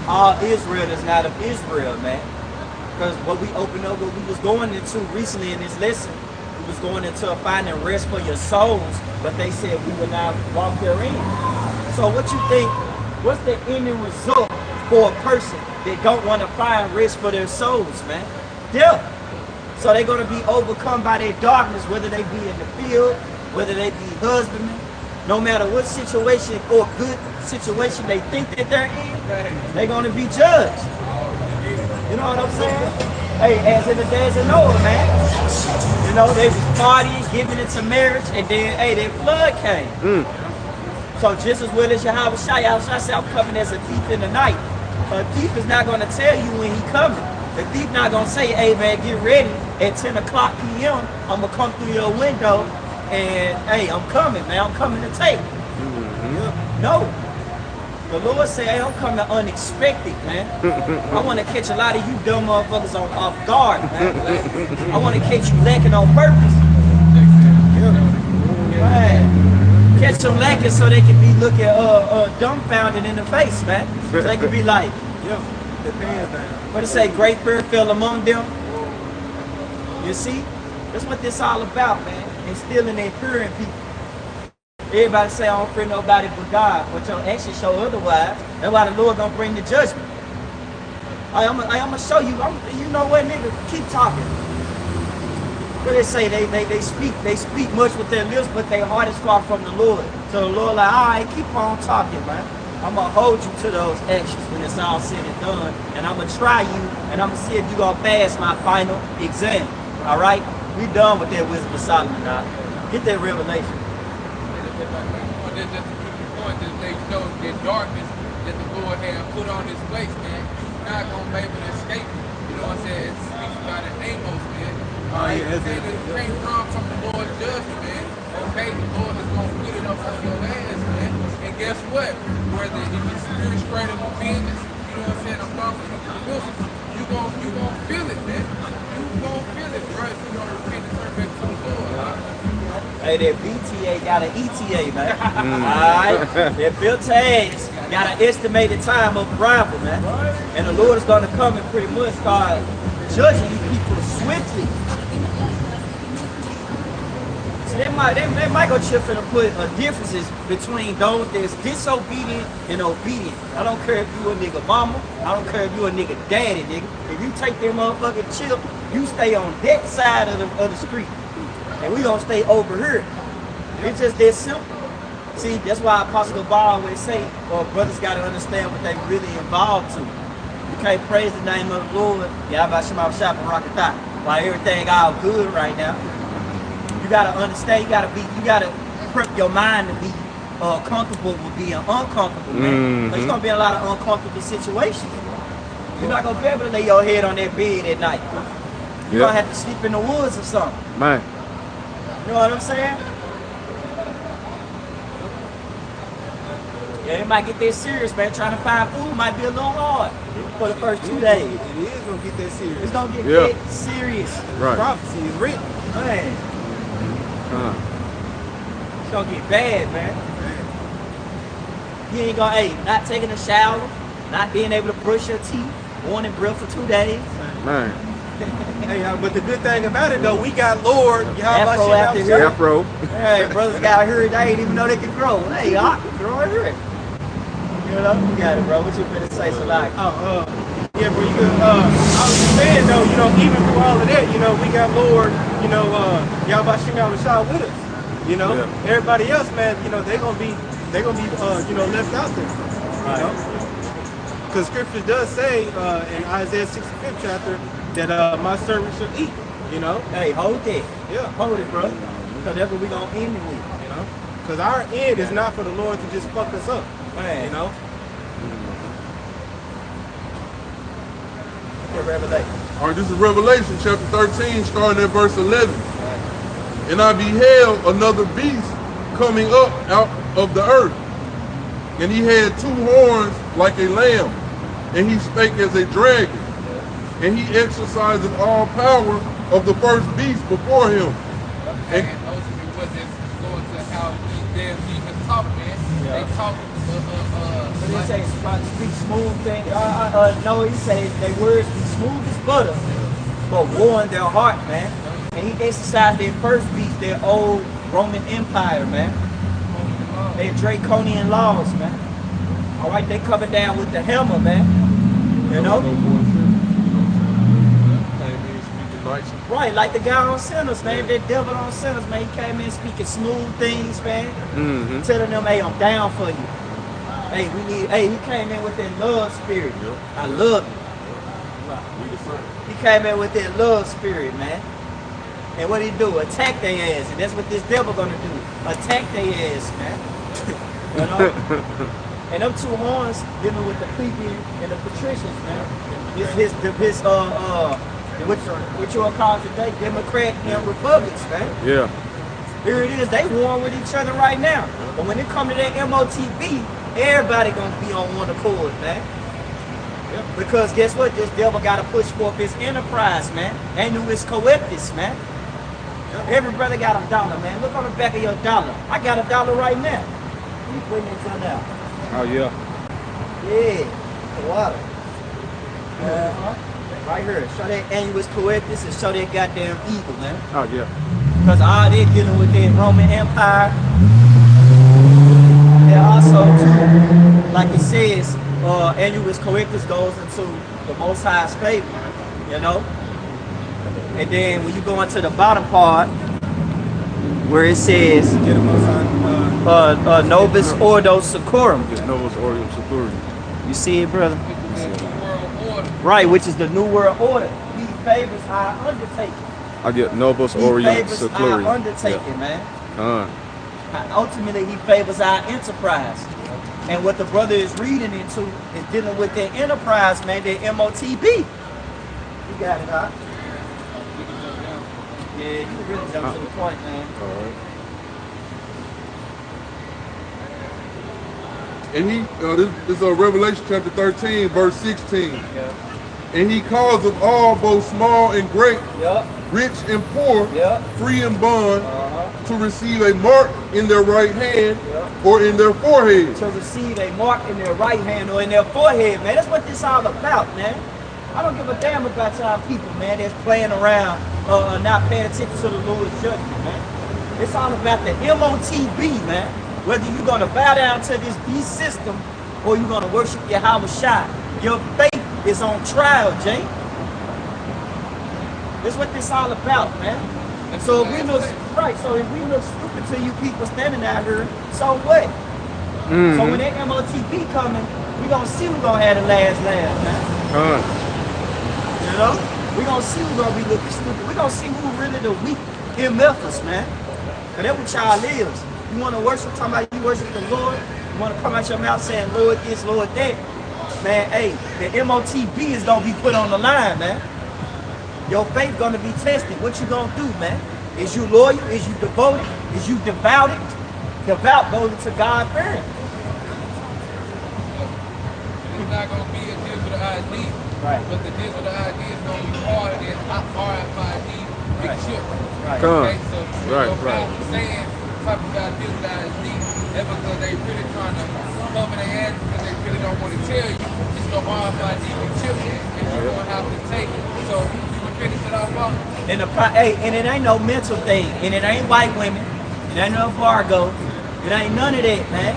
S1: all Israel is not of Israel, man. Because what we opened up, what we was going into recently in this lesson, we was going into finding rest for your souls. But they said we would not walk therein. So what you think, what's the ending result for a person that don't want to find rest for their souls, man? Death. So they're going to be overcome by their darkness, whether they be in the field, whether they be husbandmen, no matter what situation or good situation they think that they're in, they're going to be judged. You know what I'm saying? Hey, as in the days of Noah, man. You know, they was partying, giving it to marriage, and then, hey, that flood came. So just as well as Yahweh said, I'm coming as a thief in the night. A thief is not going to tell you when he coming. The thief not going to say, hey, man, get ready. At 10 o'clock p.m., I'm going to come through your window, and, hey, I'm coming, man. I'm coming to take. No. The Lord said, hey, I'm coming unexpected, man. I want to catch a lot of you dumb motherfuckers off guard, man. I want to catch you lacking on purpose. Man. catch them lacking so they can be looking dumbfounded in the face, man. So they can be like,
S2: Yeah, the pants down.
S1: what it say, great fear fell among them. You see? That's what this all about, man. Instilling that fear in people. Everybody say, I don't fear nobody but God, but your actions show otherwise. That's why the Lord gonna bring the judgment. I'm gonna show you, you know what, nigga, keep talking. What they say, they speak much with their lips, but their heart is far from the Lord. So the Lord like, all right, keep on talking, man. I'm gonna hold you to those actions when it's all said and done, and I'm gonna try you, and I'm gonna see if you gonna pass my final exam. All right, we done with that wisdom of Solomon now. Get that revelation.
S3: Just to prove the point that they know the darkness that the Lord had put on this place, man. You're not gonna be able to escape it. You know what I'm saying? It speaks about it, Amos, man.
S2: Yeah, that's
S3: it.
S2: it.
S3: You can't run from the Lord's judgment, man. Okay, the Lord is gonna put it up on your ass, man. And guess what? Whether it be spirit straight up or business, you know what I'm saying? I'm talking to the business. You gonna feel it, man. You gonna feel it, bro. If you don't repent and turn back to the Lord, huh?
S1: Hey, that BTA got an ETA, man. Alright? That Bill Tags got an estimated time of arrival, man. And the Lord is going to come and pretty much start judging you people swiftly. So that microchip finna put differences between those that's disobedient and obedient. I don't care if you a nigga mama, I don't care if you a nigga daddy, nigga. If you take that motherfucking chip, you stay on that side of the street. And we gonna stay over here. It's just that simple. See, that's why Apostle Paul always say, brothers gotta understand what they really involved to. You can't praise the name of the Lord, while everything all good right now. You gotta understand, you gotta prep your mind to be comfortable with being uncomfortable, man. There's gonna be a lot of uncomfortable situations. You're not gonna be able to lay your head on that bed at night. You're gonna have to sleep in the woods or something.
S5: Man.
S1: You know what I'm saying? Yeah, it might get that serious, man. Trying to find food might be a little hard for the first 2 days.
S2: It is gonna get that serious.
S1: It's gonna get that serious.
S5: Right.
S2: Prophecy is written.
S1: Man, it's gonna get bad, man. You ain't gonna, not taking a shower, not being able to brush your teeth, morning breath for 2 days.
S5: Man.
S2: Hey, but the good thing about it though, we got Lord.
S1: Afro after here.
S5: Afro.
S2: Hey,
S1: Brothers got here, they ain't even know they could grow. Hey, I can grow it here. You know, you got it, bro. What you finna say, Salak?
S2: Yeah, bro, you good. I was just saying though, even through all of that, we got Lord, Yahbashim Yahushua with us. Everybody else, man, they gonna be left out there. Because Scripture does say in Isaiah 65th chapter that my servant shall eat.
S1: Hey, hold that.
S2: Yeah.
S1: Hold it, bro. Because that's what we gonna end it with.
S2: Because our end is not for the Lord to just fuck us up.
S1: Man. Revelation.
S4: All right, this is Revelation chapter 13, starting at verse 11. And I beheld another beast coming up out of the earth. And he had 2 horns like a lamb, and he spake as a dragon. And he exercised all power of the first beast before him.
S3: And those of you wasn't going to how these damn demons talk, man. They talk
S1: But they say speak smooth things. No, he say their words be smooth as butter, but war in their heart, man. And he exercised their first beast, their old Roman Empire, man. Their draconian laws, man. All right, they coming down with the hammer, man. Right, like the guy on Sinners, man. That devil on Sinners, man. He came in speaking smooth things, man. Telling them, hey, I'm down for you. Hey, he came in with that love spirit. I love it. He came in with that love spirit, man. And what he do? Attack their ass. And that's what this devil gonna do. Attack their ass, man. And them 2 horns dealing with the plebeian and the patricians, man. What you call today, Democrat and Republicans, man.
S5: Yeah.
S1: Here it is, they warring with each other right now. But when it comes to that MOTB, everybody gonna be on one accord, man. Because guess what? This devil gotta push forth his enterprise, man. And his coeptis, man. Every brother got a dollar, man. Look on the back of your dollar. I got a dollar right now. You putting it in there.
S5: Oh, yeah.
S1: Yeah. The water. Right here. Show that annuous coeptus and show that goddamn eagle, man.
S5: Oh, yeah.
S1: Because all they're dealing with that Roman Empire. And also, too, like it says, annuus coeptus goes into the Most High's favor, you know? And then when you go into the bottom part, where it says, Novus Ordo Seclorum.
S5: Yeah, Novus Ordo Seclorum.
S1: You see it, brother?
S3: World order.
S1: Right, which is the New World Order. He favors our undertaking.
S5: I get Novus
S1: He
S5: Ordo
S1: favors our
S5: Seclorum.
S1: undertaking, man.
S5: Yeah.
S1: Ultimately, he favors our enterprise. And what the brother is reading into is dealing with their enterprise, man, their MOTB. You got it, huh? Yeah, you can really jump to the point, man.
S5: All right.
S4: And he, this is Revelation chapter 13, verse 16.
S1: Yeah.
S4: And he calls of all, both small and great,
S1: Yup.
S4: rich and poor,
S1: Yup.
S4: free and bond,
S1: Uh-huh.
S4: to receive a mark in their right hand
S1: Yup.
S4: or in their forehead.
S1: To receive a mark in their right hand or in their forehead, man. That's what this all about, man. I don't give a damn about y'all people, man, that's playing around, not paying attention to the Lord's judgment, man. It's all about the MOTB, man. Whether you're gonna bow down to this beast system or you're gonna worship Yahweh Shai. Your faith is on trial, Jay. That's what this all about, man. And so if we look right, so if we look stupid to you people standing out here, so what? So when that MOTB coming, we gonna see who's gonna have the last laugh, man. You know? We gonna see who's gonna be looking stupid. We gonna see who really the weak in Memphis, man. And that's what y'all is. You wanna worship, talking about you worship the Lord, you wanna come out your mouth saying Lord this, Lord that. Man, hey, the MOTB is gonna be put on the line, man. Your faith gonna be tested. What you gonna do, man? Is you loyal? Is you devoted? Is you devoted? Devout goes into God fearing.
S3: It's not going to be a digital ID,
S1: Right.
S3: but the digital ID is going to be part of that RFID big
S1: Right.
S3: chip.
S1: Right.
S3: Okay, so when
S5: Right,
S3: your
S5: right.
S3: mouth is saying talking about digital ID, that's because they really trying to cover their ass because they really don't want to tell you. It's the RFID big chip, and you're going to have to take it. So you can finish it off on.
S1: And it ain't no mental thing, and it ain't white women, it ain't no Fargo, it ain't none of that, man.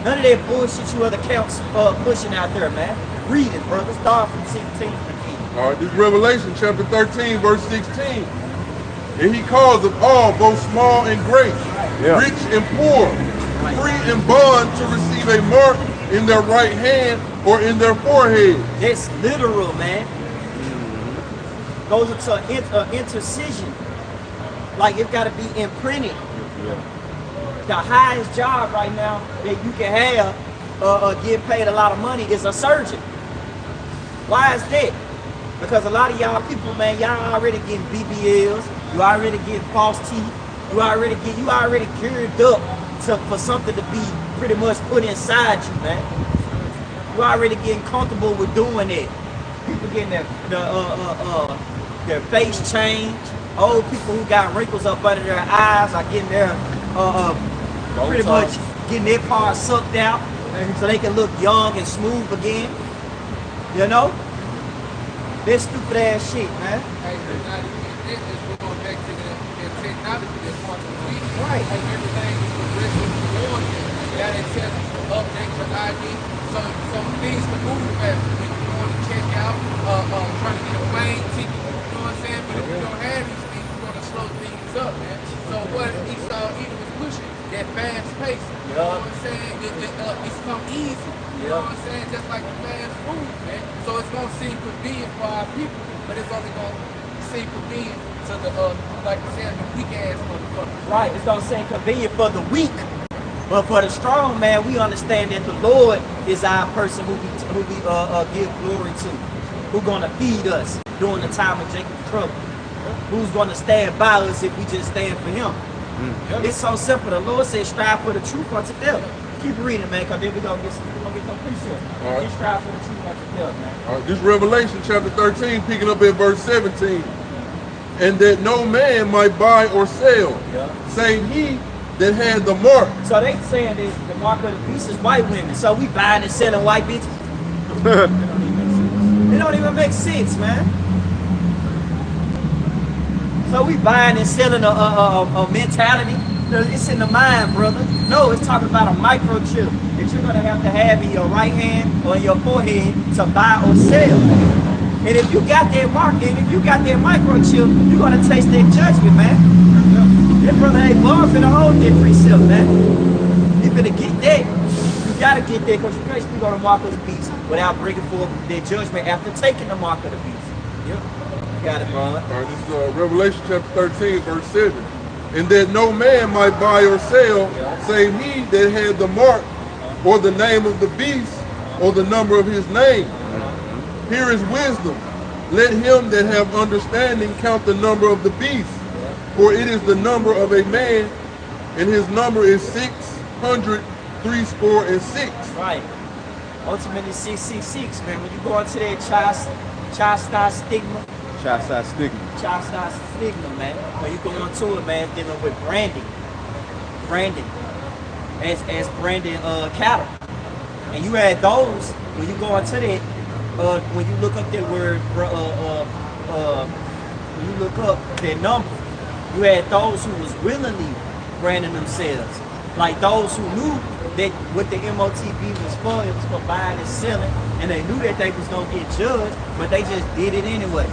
S1: None of that bullshit you other counts pushing out there, man. Read it, brother. Start from 16.
S4: All right, this is Revelation chapter 13, verse 16. And he calls of all, both small and great,
S5: Yeah.
S4: rich and poor, free and bond, to receive a mark in their right hand or in their forehead.
S1: It's literal, man. Goes into an intercision. Like it got to be imprinted. The highest job right now that you can have, getting paid a lot of money, is a surgeon. Why is that? Because a lot of y'all people, man, y'all already getting BBLs, you already getting false teeth, you already geared up for something to be pretty much put inside you, man. You already getting comfortable with doing it. People getting their face changed. Old people who got wrinkles up under their eyes are getting their pretty much getting their parts sucked out so they can look young and smooth again. You know? This stupid ass shit, man.
S3: Hey, it's not even this, it's going back to the technology that's part of the media.
S1: Right.
S3: Like everything is progressing towards it. Now they tell you to update your ID. So things can move fast. If you want to check out, trying to get a plane ticket, you know what I'm saying? But if you don't have these things, you're going to slow things up, man. So what Esau even was pushing, that fast pace. You know what I'm saying? It's come easy. You know what I'm saying? Just like the fast food, man. So it's gonna seem convenient for our people, but it's only gonna seem convenient to the like you said, the weak ass motherfuckers.
S1: Right, it's gonna seem convenient for the weak. But for the strong man, we understand that the Lord is our person who we give glory to. Who's gonna feed us during the time of Jacob's trouble. Who's gonna stand by us if we just stand for him. It's so simple. The Lord said, strive for the truth unto death. Keep reading, man, because then we're going to get some precepts.
S4: All right.
S1: Just strive for the truth unto death, man.
S4: All right, this is Revelation chapter 13, picking up at verse 17. and that no man might buy or sell,
S1: Yeah.
S4: save he that had the mark.
S1: So they saying that the mark of the beast is white women. So we buying and selling white bitches. It don't even make sense, man. So we buying and selling a mentality. It's in the mind, brother. No, it's talking about a microchip that you're gonna have to have in your right hand or in your forehead to buy or sell. And if you got that mark, and if you got that microchip, you're gonna taste that judgment, man. That brother ain't born for the whole different self, man. You better get that. You gotta get that because you can't speak on the mark of the beast without bringing forth their judgment after taking the mark of the beast. Yep. You got it, brother.
S4: All right, this is Revelation chapter 13, verse 7. And that no man might buy or sell, save he that had the mark, or the name of the beast, or the number of his name. Here is wisdom. Let him that have understanding count the number of the beast, for it is the number of a man, and his number is 666.
S1: Right. Ultimately 666, man. When you go into that chastise stigma,
S5: Chastise stigma.
S1: chastise stigma, man. When you go into it, man, dealing with branding. As branding cattle. And you had those, when you go into that, when you look up that word, when you look up their number, you had those who was willingly branding themselves. Like those who knew that what the MOTB was for, it was for buying and selling, and they knew that they was gonna get judged, but they just did it anyway.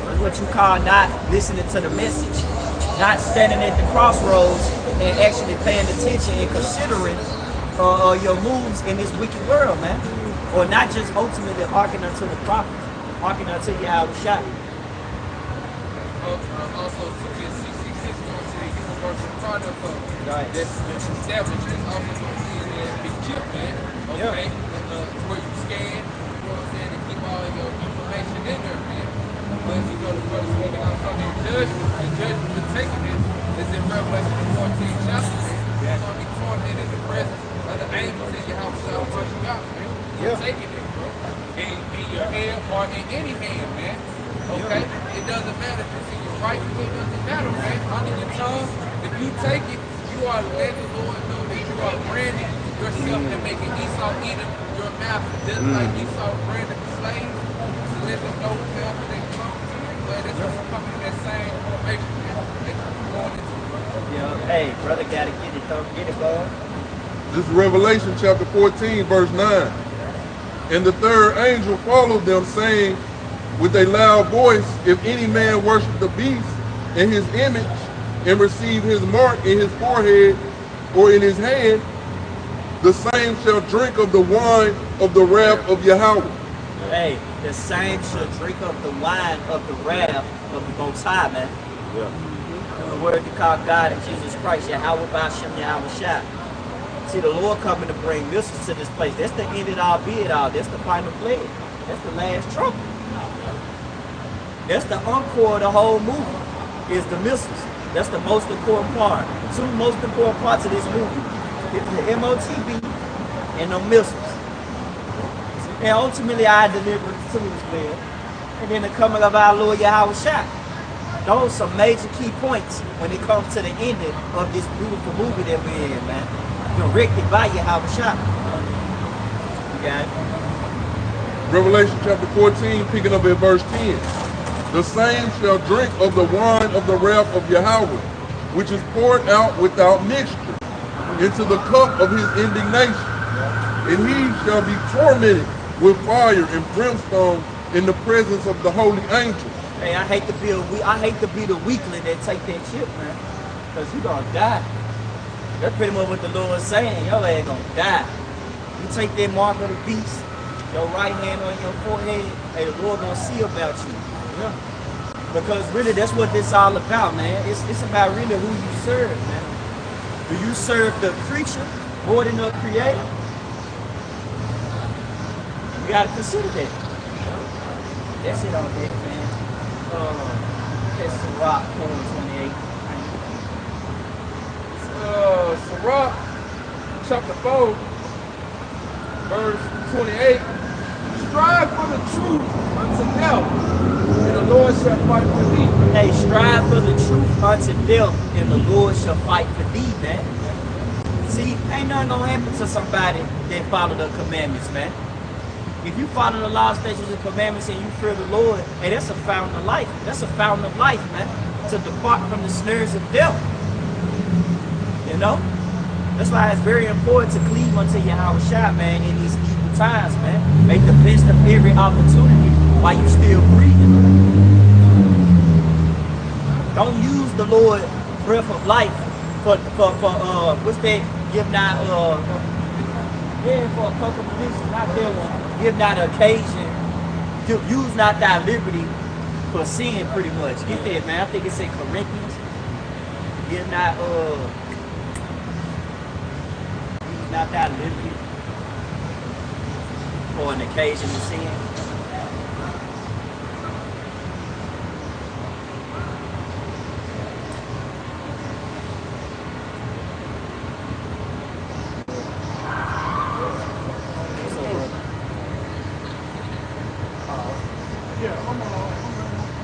S1: That's what you call not listening to the message, not standing at the crossroads and actually paying attention and considering your moves in this wicked world, man. Or not just ultimately hearkening unto the prophets, hearkening unto Yahweh Shai.
S3: Also, to get 666 going to the universal product of
S1: Right.
S3: that's established. It's also going to be in there big chip, man. Okay? Where you scan, you know what I'm saying, and keep all your information in there, man. But you know, the brother speaking on something, the judgment for taking it is in Revelation 14 chapter, man. You're going to be tormented in the presence of the angels in your house shall worship God, man. You're taking it, bro. In your hand or in any hand, man. Okay? It doesn't matter if it's in your right hand, it doesn't matter, man. Under your tongue, if you take it, you are letting the Lord know that you are branding yourself and making Esau Edom your master. Just like Esau branded the slaves to let them know wherever they come to. But it's just coming in that same formation, man. They're going into it.
S1: Yeah. Hey, brother gotta get it though. Get it, bro.
S4: This is Revelation chapter 14, verse 9. And the third angel followed them, saying with a loud voice, if any man worship the beast and his image, and receive his mark in his forehead or in his hand, the same shall drink of the wine of the wrath of Yahweh.
S1: Hey, the same shall drink of the wine of the wrath of the Most High, man.
S5: Yeah.
S1: The word to call God and Jesus Christ, Yahweh Bashem, Yahweh Shai. See, the Lord coming to bring missiles to this place. That's the end it all, be it all. That's the final plague. That's the last trumpet. That's the encore of the whole movie, is the missiles. That's the most important part. Two most important parts of this movie. It's the MOTB and the missiles. And ultimately our deliverance too as well. And then the coming of our Lord Yahweh Shai. Those are some major key points when it comes to the ending of this beautiful movie that we're in, man. Directed by Yahweh Shai. You got it?
S4: Revelation chapter 14, picking up at verse 10. The same shall drink of the wine of the wrath of Yahweh, which is poured out without mixture into the cup of his indignation. And he shall be tormented with fire and brimstone in the presence of the holy angels.
S1: Hey, I hate to be the weakling that take that chip, man. Because you gonna die. That's pretty much what the Lord's saying. Your ass gonna die. You take that mark of the beast, your right hand on your forehead, hey, the Lord gonna see about you. Yeah. Because really that's what this all about, man. It's about really who you serve, man. Do you serve the creature more than the creator? You gotta consider that. That's it on that, man. That's the rock, 28.
S3: Sirach, chapter 4, verse 28. Strive for the truth unto death, and the Lord shall fight for thee.
S1: Hey, strive for the truth unto death, and the Lord shall fight for thee, man. See, ain't nothing gonna happen to somebody that follow the commandments, man. If you follow the law, statutes, and commandments, and you fear the Lord, hey, that's a fountain of life. That's a fountain of life, man. To depart from the snares of death. You know? That's why it's very important to cleave unto Yahweh Shai, man, in these evil times, man. Make the best of every opportunity while you still breathing. Don't use the Lord breath of life for what's that? Give not for a couple of minutes, not that one. Give not occasion. Use not thy liberty for sin, pretty much. Get that, man. I think it said Corinthians. Give not use not thy liberty for an occasion to sin.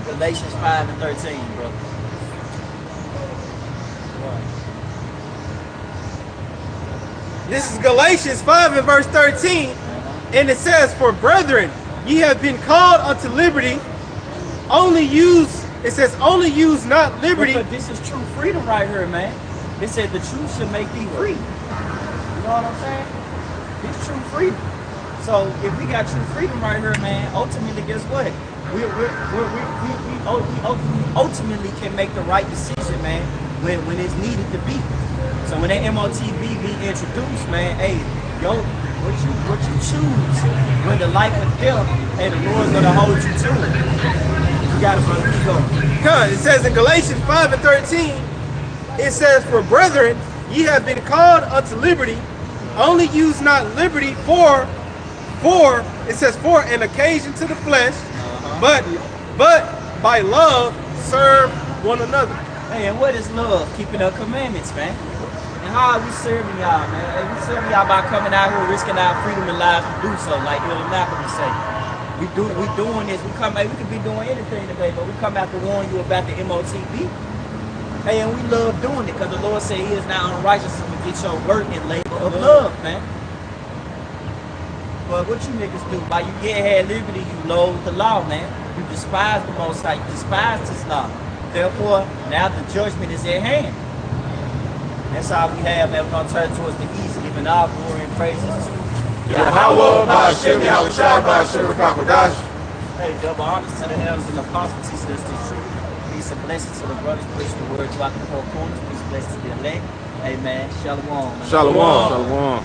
S1: Galatians 5 and 13, bro.
S2: This is Galatians 5 and verse 13. And it says, for brethren, ye have been called unto liberty. Only use not liberty.
S1: Because this is true freedom right here, man. It said the truth should make thee free. You know what I'm saying? It's true freedom. So if we got true freedom right here, man, ultimately, guess what? We ultimately can make the right decision, man, when it's needed to be. So when that MOTB be introduced, man, hey, yo, what you choose when the life of death, hey, the Lord's gonna hold you to it. You got it, brother. Keep going.
S2: Because it says in Galatians 5 and 13, it says, for brethren, ye have been called unto liberty. Only use not liberty for it says for an occasion to the flesh, but by love serve one another.
S1: Hey, and what is love? Keeping the commandments, man. And how are we serving y'all, man? Hey, we serving y'all by coming out here risking our freedom and lives to do so, like Elder Malcolm say. We doing this. We could be doing anything today, but we come out to warn you about the MOTB. Hey, and we love doing it because the Lord said He is not unrighteous to get your work and labor of love, man. But what you niggas do, while you had liberty, you loathe the law, man. You despise the Most High, you despise His law. Therefore, now the judgment is at hand. That's all we have, man. We're going to turn towards the east, giving all glory and praises to
S6: Yahweh, Ba'ashem, Yahweh Shai, Ba'ashem, Rakakwadash.
S1: Hey, double honors to the elders and apostles, teaching us the truth. Peace and blessings to the brothers, pushing the word throughout the four corners. Peace and blessings to the elect. Amen. Shalom.
S5: Shalom. Shalom.